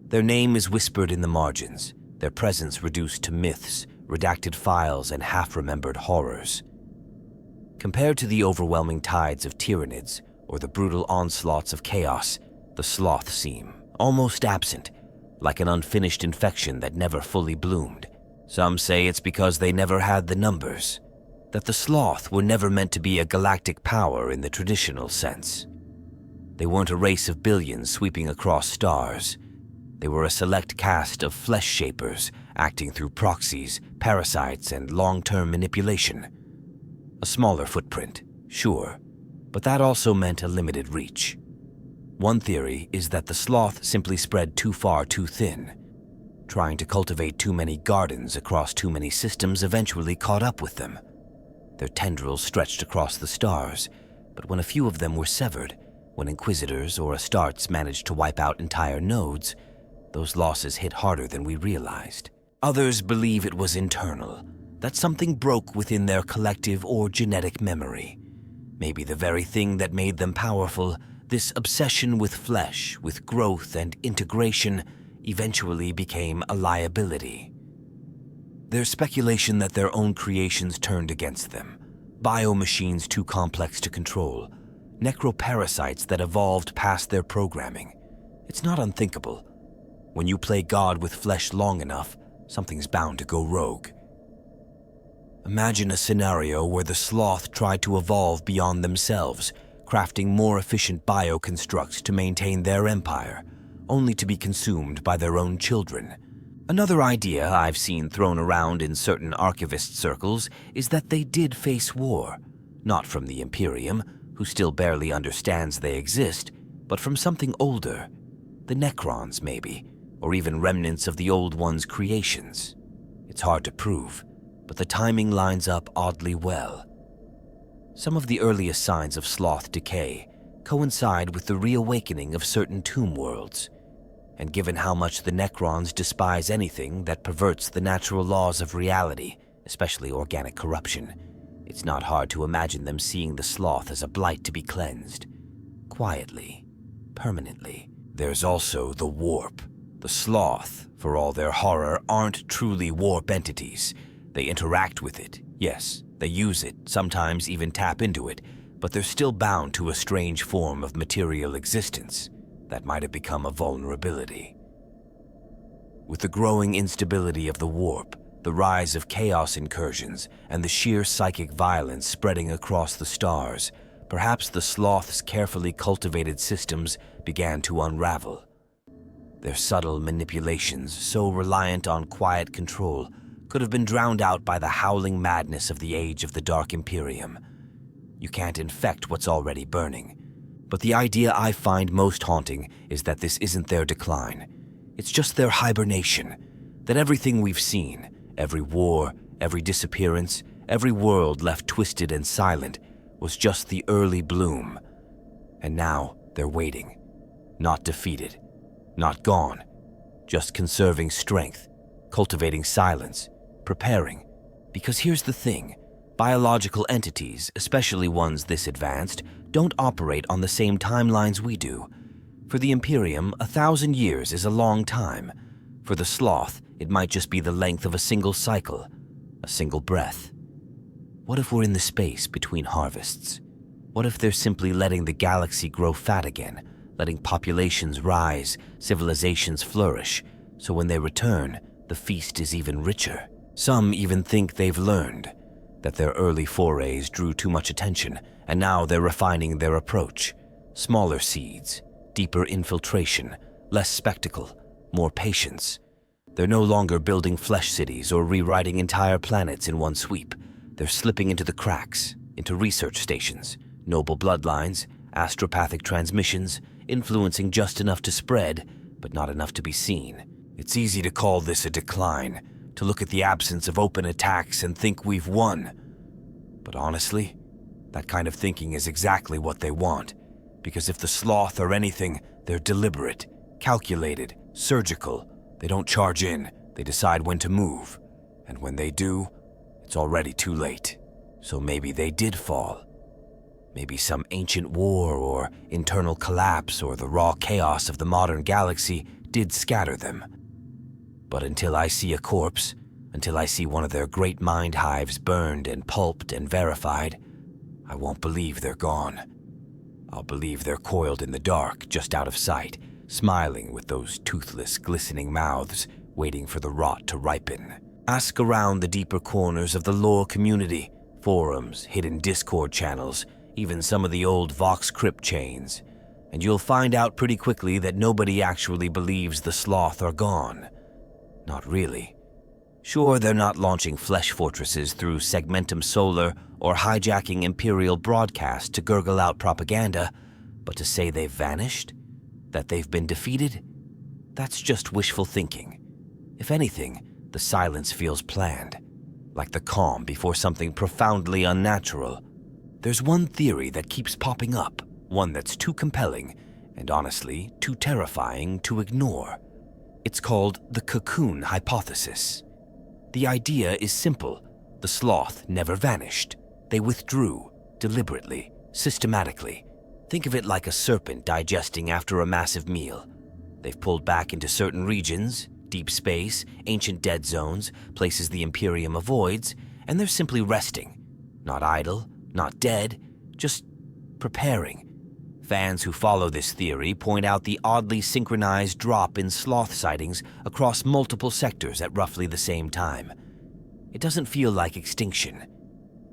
Their name is whispered in the margins, their presence reduced to myths, redacted files, and half-remembered horrors. Compared to the overwhelming tides of tyrannids or the brutal onslaughts of chaos, the Slaugth seem almost absent, like an unfinished infection that never fully bloomed. Some say it's because they never had the numbers, that the Slaugth were never meant to be a galactic power in the traditional sense. They weren't a race of billions sweeping across stars. They were a select caste of flesh shapers acting through proxies, parasites, and long-term manipulation. A smaller footprint, sure, but that also meant a limited reach. One theory is that the Slaugth simply spread too far too thin. Trying to cultivate too many gardens across too many systems eventually caught up with them. Their tendrils stretched across the stars, but when a few of them were severed, when Inquisitors or Astartes managed to wipe out entire nodes, those losses hit harder than we realized. Others believe it was internal, that something broke within their collective or genetic memory. Maybe the very thing that made them powerful, this obsession with flesh, with growth and integration, eventually became a liability. There's speculation that their own creations turned against them, biomachines too complex to control, necroparasites that evolved past their programming. It's not unthinkable. When you play God with flesh long enough, something's bound to go rogue. Imagine a scenario where the Slaugth tried to evolve beyond themselves, crafting more efficient bioconstructs to maintain their empire, only to be consumed by their own children. Another idea I've seen thrown around in certain archivist circles is that they did face war, not from the Imperium, who still barely understands they exist, but from something older, the Necrons maybe, or even remnants of the Old One's creations. It's hard to prove, but the timing lines up oddly well. Some of the earliest signs of Slaugth decay coincide with the reawakening of certain tomb worlds, and given how much the Necrons despise anything that perverts the natural laws of reality, especially organic corruption, it's not hard to imagine them seeing the Slaugth as a blight to be cleansed. Quietly, permanently. There's also the warp. The Slaugth, for all their horror, aren't truly warp entities. They interact with it, yes, they use it, sometimes even tap into it, but they're still bound to a strange form of material existence that might have become a vulnerability. With the growing instability of the warp, the rise of chaos incursions, and the sheer psychic violence spreading across the stars, perhaps the Slaugth's carefully cultivated systems began to unravel. Their subtle manipulations, so reliant on quiet control, could have been drowned out by the howling madness of the age of the Dark Imperium. You can't infect what's already burning. But the idea I find most haunting is that this isn't their decline. It's just their hibernation. That everything we've seen, every war, every disappearance, every world left twisted and silent, was just the early bloom. And now they're waiting. Not defeated. Not gone. Just conserving strength, cultivating silence, preparing. Because here's the thing. Biological entities, especially ones this advanced, don't operate on the same timelines we do. For the Imperium, 1,000 years is a long time. For the Slaugth, it might just be the length of a single cycle, a single breath. What if we're in the space between harvests? What if they're simply letting the galaxy grow fat again, letting populations rise, civilizations flourish, so when they return, the feast is even richer? Some even think they've learned, that their early forays drew too much attention, and now they're refining their approach. Smaller seeds, deeper infiltration, less spectacle, more patience. They're no longer building flesh cities or rewriting entire planets in one sweep. They're slipping into the cracks, into research stations, noble bloodlines, astropathic transmissions, influencing just enough to spread, but not enough to be seen. It's easy to call this a decline, to look at the absence of open attacks and think we've won. But honestly, that kind of thinking is exactly what they want, because if the Slaugth are anything, they're deliberate, calculated, surgical. They don't charge in, they decide when to move, and when they do, it's already too late. So maybe they did fall. Maybe some ancient war or internal collapse or the raw chaos of the modern galaxy did scatter them. But until I see a corpse, until I see one of their great mind hives burned and pulped and verified, I won't believe they're gone. I'll believe they're coiled in the dark, just out of sight, smiling with those toothless, glistening mouths, waiting for the rot to ripen. Ask around the deeper corners of the lore community, forums, hidden Discord channels, even some of the old Vox Crypt chains, and you'll find out pretty quickly that nobody actually believes the Slaugth are gone. Not really. Sure, they're not launching flesh fortresses through Segmentum Solar or hijacking Imperial broadcast to gurgle out propaganda, but to say they've vanished? That they've been defeated? That's just wishful thinking. If anything, the silence feels planned, like the calm before something profoundly unnatural. There's one theory that keeps popping up, one that's too compelling, and honestly, too terrifying to ignore. It's called the cocoon hypothesis. The idea is simple. The Slaugth never vanished. They withdrew, deliberately, systematically. Think of it like a serpent digesting after a massive meal. They've pulled back into certain regions, deep space, ancient dead zones, places the Imperium avoids, and they're simply resting. Not idle, not dead, just preparing. Fans who follow this theory point out the oddly synchronized drop in Slaugth sightings across multiple sectors at roughly the same time. It doesn't feel like extinction.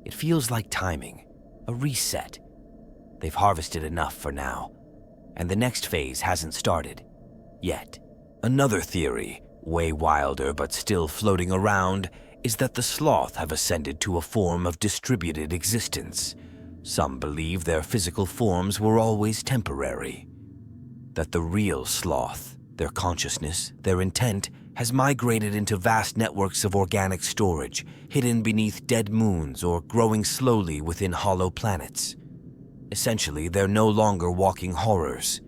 It feels like timing, a reset. They've harvested enough for now, and the next phase hasn't started yet. Another theory, way wilder but still floating around, is that the Slaugth have ascended to a form of distributed existence. Some believe their physical forms were always temporary. That the real Slaugth, their consciousness, their intent, has migrated into vast networks of organic storage, hidden beneath dead moons or growing slowly within hollow planets. Essentially, they're no longer walking horrors.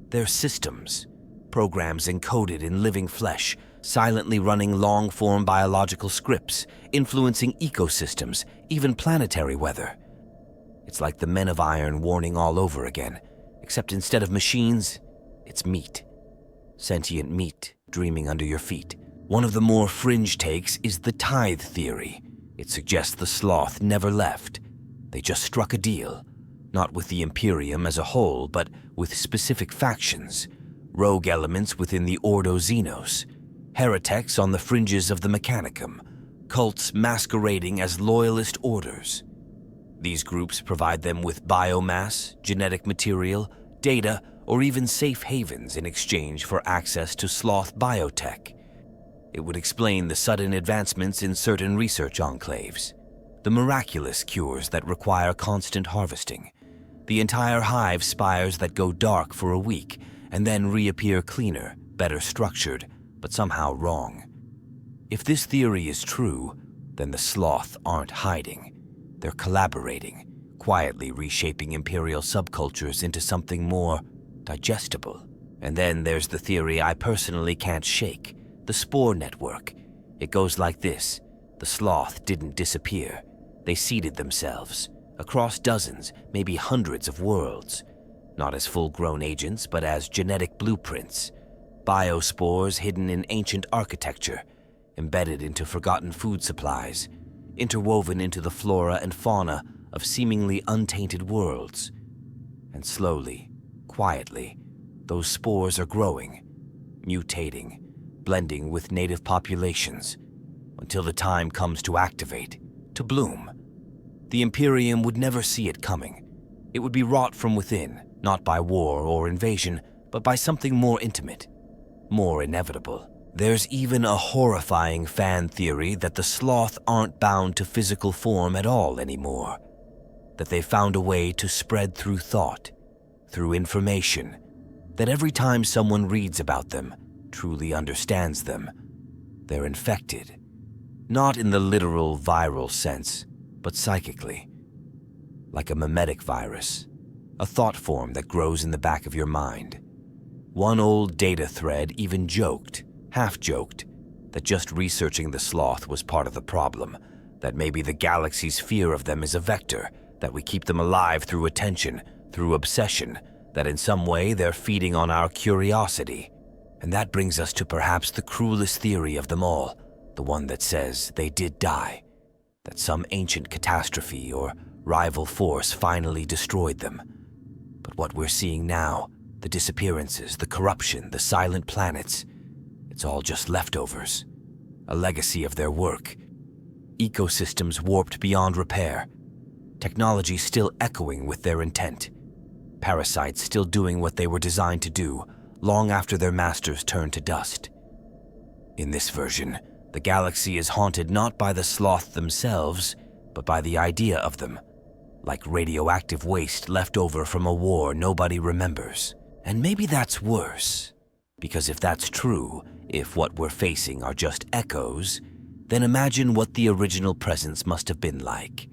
They're systems, programs encoded in living flesh, silently running long-form biological scripts, influencing ecosystems, even planetary weather. It's like the Men of Iron warning all over again, except instead of machines, it's meat. Sentient meat dreaming under your feet. One of the more fringe takes is the tithe theory. It suggests the Slaugth never left. They just struck a deal, not with the Imperium as a whole, but with specific factions, rogue elements within the Ordo Xenos, heretics on the fringes of the Mechanicum, cults masquerading as loyalist orders. These groups provide them with biomass, genetic material, data, or even safe havens in exchange for access to Slaugth biotech. It would explain the sudden advancements in certain research enclaves, the miraculous cures that require constant harvesting, the entire hive spires that go dark for a week and then reappear cleaner, better structured, but somehow wrong. If this theory is true, then the Slaugth aren't hiding. They're collaborating, quietly reshaping Imperial subcultures into something more digestible. And then there's the theory I personally can't shake, the spore network. It goes like this. The Slaugth didn't disappear. They seeded themselves, across dozens, maybe hundreds of worlds. Not as full-grown agents, but as genetic blueprints. Biospores hidden in ancient architecture, embedded into forgotten food supplies, interwoven into the flora and fauna of seemingly untainted worlds. And slowly, quietly, those spores are growing, mutating, blending with native populations, until the time comes to activate, to bloom. The Imperium would never see it coming. It would be wrought from within, not by war or invasion, but by something more intimate, more inevitable. There's even a horrifying fan theory that the Slaugth aren't bound to physical form at all anymore, that they found a way to spread through thought, through information, that every time someone reads about them, truly understands them, they're infected. Not in the literal viral sense, but psychically. Like a mimetic virus, a thought form that grows in the back of your mind. One old data thread even joked, half-joked, that just researching the Slaugth was part of the problem, that maybe the galaxy's fear of them is a vector, That we keep them alive through attention, through obsession, that in some way they're feeding on our curiosity. And that brings us to perhaps the cruelest theory of them all, the one that says they did die, that some ancient catastrophe or rival force finally destroyed them. But what we're seeing now, the disappearances, the corruption, the silent planets, it's all just leftovers, a legacy of their work. Ecosystems warped beyond repair, technology still echoing with their intent, parasites still doing what they were designed to do long after their masters turned to dust. In this version, the galaxy is haunted not by the Slaugth themselves, but by the idea of them, like radioactive waste left over from a war nobody remembers. And maybe that's worse, because if that's true, if what we're facing are just echoes, then imagine what the original presence must have been like.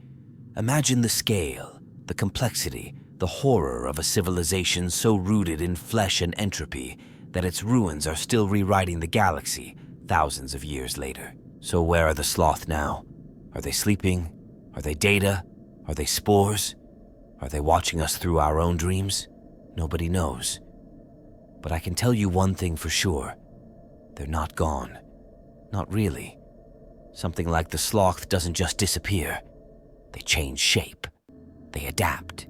Imagine the scale, the complexity, the horror of a civilization so rooted in flesh and entropy that its ruins are still rewriting the galaxy thousands of years later. So where are the Slaugth now? Are they sleeping? Are they data? Are they spores? Are they watching us through our own dreams? Nobody knows. But I can tell you one thing for sure. They're not gone. Not really. Something like the Slaugth doesn't just disappear. They change shape. They adapt.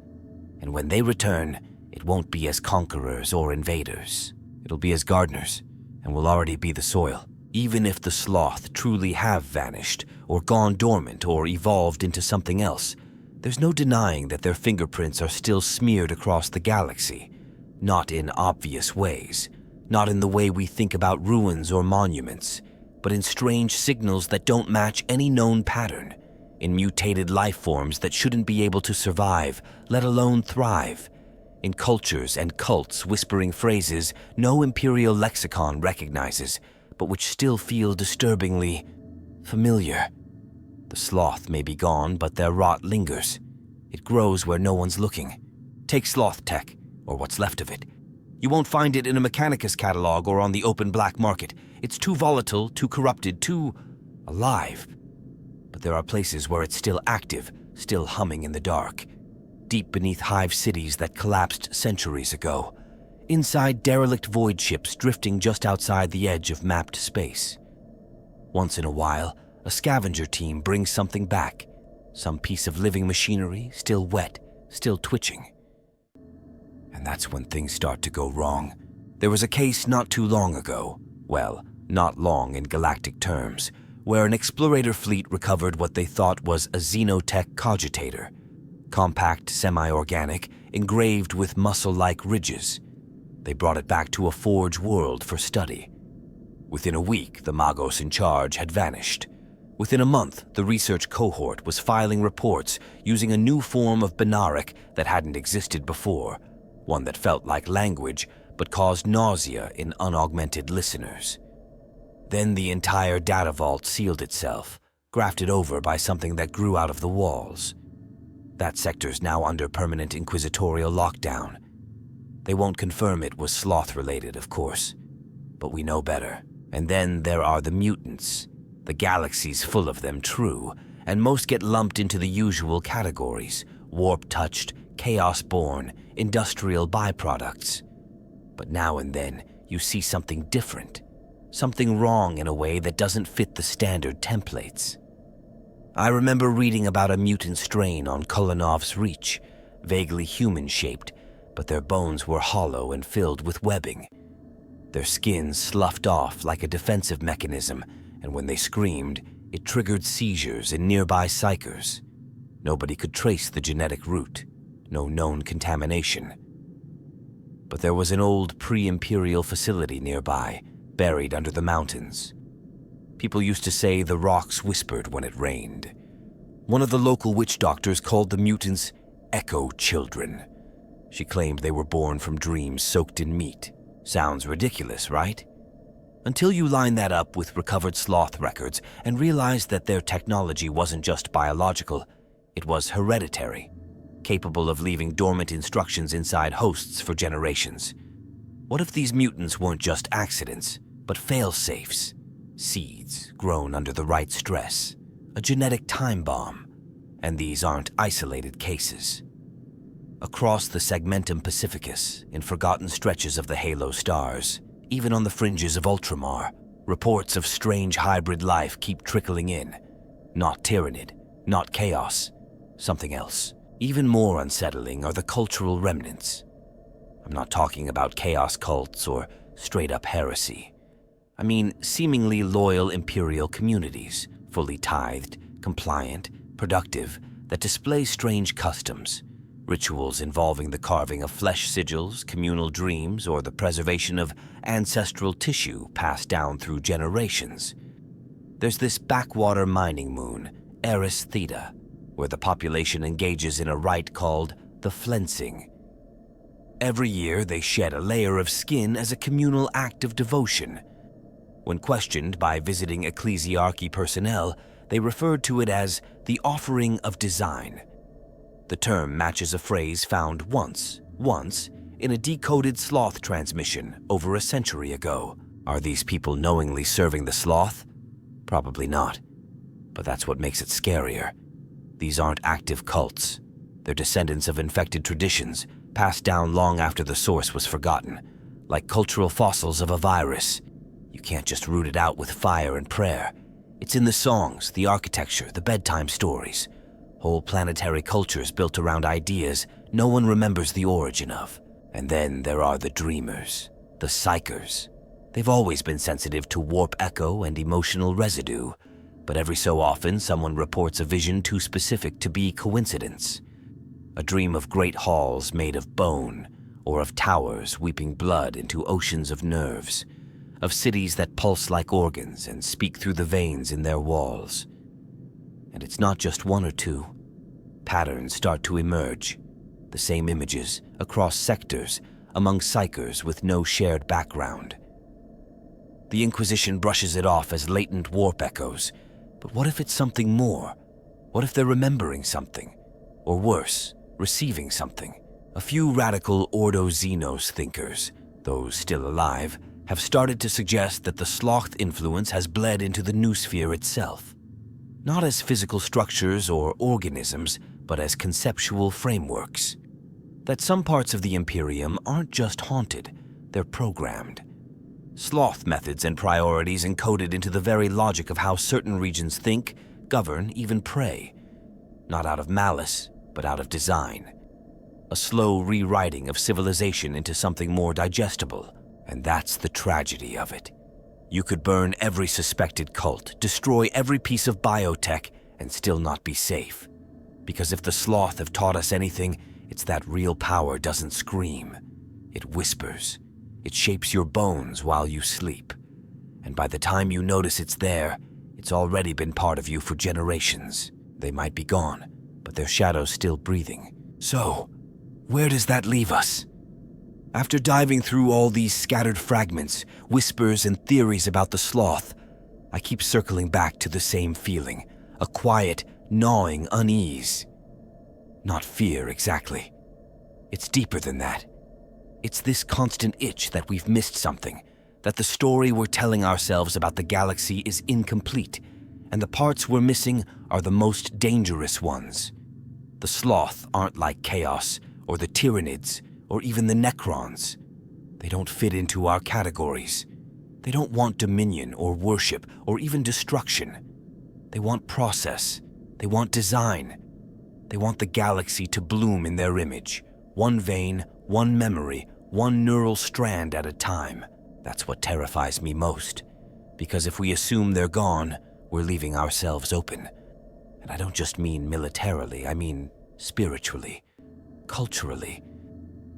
And when they return, it won't be as conquerors or invaders. It'll be as gardeners, and will already be the soil. Even if the Slaugth truly have vanished, or gone dormant, or evolved into something else, there's no denying that their fingerprints are still smeared across the galaxy. Not in obvious ways, not in the way we think about ruins or monuments, but in strange signals that don't match any known pattern, in mutated life forms that shouldn't be able to survive, let alone thrive, in cultures and cults whispering phrases no imperial lexicon recognizes, but which still feel disturbingly familiar. The Slaugth may be gone, but their rot lingers. It grows where no one's looking. Take Slaugth tech, or what's left of it. You won't find it in a Mechanicus catalog or on the open black market. It's too volatile, too corrupted, too alive. But there are places where it's still active, still humming in the dark. Deep beneath hive cities that collapsed centuries ago. Inside derelict void ships drifting just outside the edge of mapped space. Once in a while, a scavenger team brings something back. Some piece of living machinery, still wet, still twitching. And that's when things start to go wrong. There was a case not too long ago, well, not long in galactic terms, where an explorator fleet recovered what they thought was a xenotech cogitator. Compact, semi-organic, engraved with muscle-like ridges. They brought it back to a forge world for study. Within a week, the Magos in charge had vanished. Within a month, the research cohort was filing reports using a new form of Binaric that hadn't existed before, one that felt like language but caused nausea in unaugmented listeners. Then the entire data vault sealed itself, grafted over by something that grew out of the walls. That sector's now under permanent inquisitorial lockdown. They won't confirm it was Slaugth-related, of course, but we know better. And then there are the mutants. The galaxy's full of them, true, and most get lumped into the usual categories: warp-touched, chaos-born, industrial byproducts. But now and then, you see something different. Something wrong in a way that doesn't fit the standard templates. I remember reading about a mutant strain on Kolonov's Reach, vaguely human-shaped, but their bones were hollow and filled with webbing. Their skin sloughed off like a defensive mechanism, and when they screamed, it triggered seizures in nearby psychers. Nobody could trace the genetic route, no known contamination. But there was an old pre-imperial facility nearby, buried under the mountains. People used to say the rocks whispered when it rained. One of the local witch doctors called the mutants Echo Children. She claimed they were born from dreams soaked in meat. Sounds ridiculous, right? Until you line that up with recovered Slaugth records and realize that their technology wasn't just biological, it was hereditary, capable of leaving dormant instructions inside hosts for generations. What if these mutants weren't just accidents, but fail-safes? Seeds grown under the right stress, a genetic time bomb. And these aren't isolated cases. Across the Segmentum Pacificus, in forgotten stretches of the halo stars, even on the fringes of Ultramar, reports of strange hybrid life keep trickling in. Not Tyrannid, not chaos, something else. Even more unsettling are the cultural remnants. I'm not talking about chaos cults or straight-up heresy. I mean seemingly loyal imperial communities, fully tithed, compliant, productive, that display strange customs, rituals involving the carving of flesh sigils, communal dreams, or the preservation of ancestral tissue passed down through generations. There's this backwater mining moon, Eris Theta, where the population engages in a rite called the flensing. Every year they shed a layer of skin as a communal act of devotion. When questioned by visiting ecclesiarchy personnel, they referred to it as the offering of design. The term matches a phrase found once, in a decoded Slaugth transmission over a century ago. Are these people knowingly serving the Slaugth? Probably not. But that's what makes it scarier. These aren't active cults. They're descendants of infected traditions, passed down long after the source was forgotten, like cultural fossils of a virus. You can't just root it out with fire and prayer. It's in the songs, the architecture, the bedtime stories. Whole planetary cultures built around ideas no one remembers the origin of. And then there are the dreamers, the psychers. They've always been sensitive to warp echo and emotional residue, but every so often someone reports a vision too specific to be coincidence. A dream of great halls made of bone, or of towers weeping blood into oceans of nerves, of cities that pulse like organs and speak through the veins in their walls. And it's not just one or two. Patterns start to emerge, the same images, across sectors, among psychers with no shared background. The Inquisition brushes it off as latent warp echoes, but what if it's something more? What if they're remembering something? Or worse, receiving something? A few radical Ordo Xenos thinkers, those still alive, have started to suggest that the Slaugth influence has bled into the noosphere itself. Not as physical structures or organisms, but as conceptual frameworks. That some parts of the Imperium aren't just haunted, they're programmed. Slaugth methods and priorities encoded into the very logic of how certain regions think, govern, even pray. Not out of malice, but out of design. A slow rewriting of civilization into something more digestible. And that's the tragedy of it. You could burn every suspected cult, destroy every piece of biotech, and still not be safe. Because if the Slaugth have taught us anything, it's that real power doesn't scream. It whispers. It shapes your bones while you sleep. And by the time you notice it's there, it's already been part of you for generations. They might be gone, but their shadow's still breathing. So, where does that leave us? After diving through all these scattered fragments, whispers, and theories about the Slaugth, I keep circling back to the same feeling, a quiet, gnawing unease. Not fear, exactly. It's deeper than that. It's this constant itch that we've missed something, that the story we're telling ourselves about the galaxy is incomplete, and the parts we're missing are the most dangerous ones. The Slaugth aren't like Chaos, or the Tyrannids, or even the Necrons. They don't fit into our categories. They don't want dominion or worship or even destruction. They want process. They want design. They want the galaxy to bloom in their image. One vein, one memory, one neural strand at a time. That's what terrifies me most. Because if we assume they're gone, we're leaving ourselves open. And I don't just mean militarily, I mean spiritually, culturally.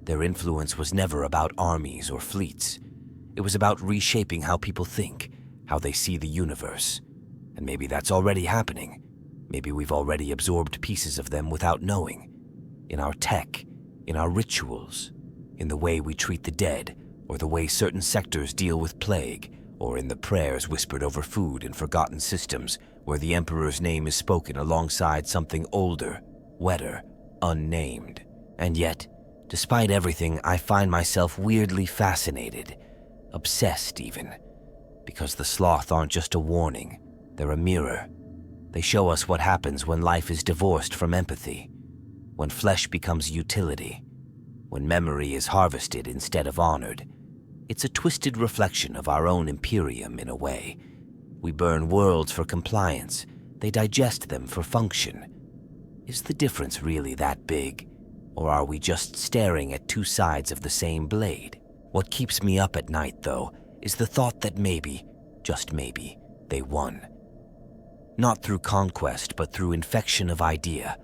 Their influence was never about armies or fleets. It was about reshaping how people think, how they see the universe. And maybe that's already happening. Maybe we've already absorbed pieces of them without knowing. In our tech, in our rituals, in the way we treat the dead, or the way certain sectors deal with plague, or in the prayers whispered over food in forgotten systems where the Emperor's name is spoken alongside something older, wetter, unnamed. And yet, despite everything, I find myself weirdly fascinated, obsessed even, because the Slaugth aren't just a warning, they're a mirror. They show us what happens when life is divorced from empathy, when flesh becomes utility, when memory is harvested instead of honored. It's a twisted reflection of our own imperium in a way. We burn worlds for compliance. They digest them for function. Is the difference really that big? Or are we just staring at two sides of the same blade? What keeps me up at night, though, is the thought that maybe, just maybe, they won. Not through conquest, but through infection of idea,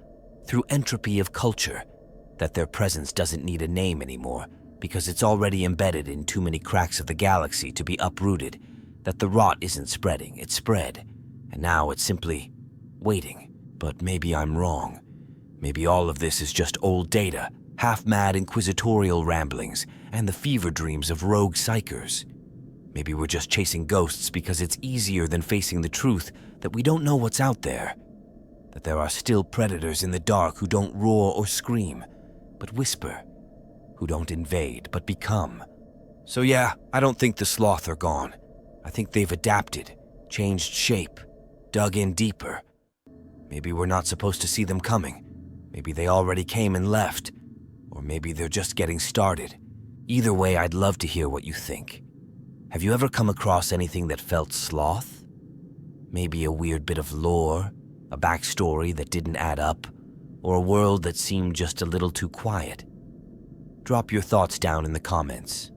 through entropy of culture, that their presence doesn't need a name anymore because it's already embedded in too many cracks of the galaxy to be uprooted, that the rot isn't spreading, it's spread, and now it's simply waiting. But maybe I'm wrong. Maybe all of this is just old data, half-mad inquisitorial ramblings, and the fever dreams of rogue psychers. Maybe we're just chasing ghosts because it's easier than facing the truth that we don't know what's out there, that there are still predators in the dark who don't roar or scream, but whisper, who don't invade but become. So yeah, I don't think the Slaugth are gone. I think they've adapted, changed shape, dug in deeper. Maybe we're not supposed to see them coming. Maybe they already came and left. Or maybe they're just getting started. Either way, I'd love to hear what you think. Have you ever come across anything that felt Slaugth? Maybe a weird bit of lore, a backstory that didn't add up, or a world that seemed just a little too quiet? Drop your thoughts down in the comments.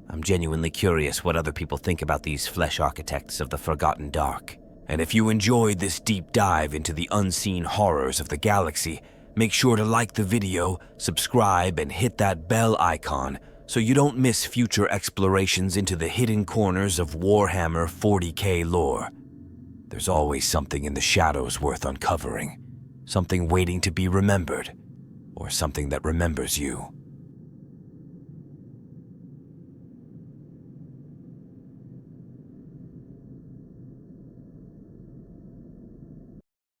I'm genuinely curious what other people think about these flesh architects of the Forgotten Dark. And if you enjoyed this deep dive into the unseen horrors of the galaxy, make sure to like the video, subscribe, and hit that bell icon so you don't miss future explorations into the hidden corners of Warhammer 40K lore. There's always something in the shadows worth uncovering, something waiting to be remembered, or something that remembers you.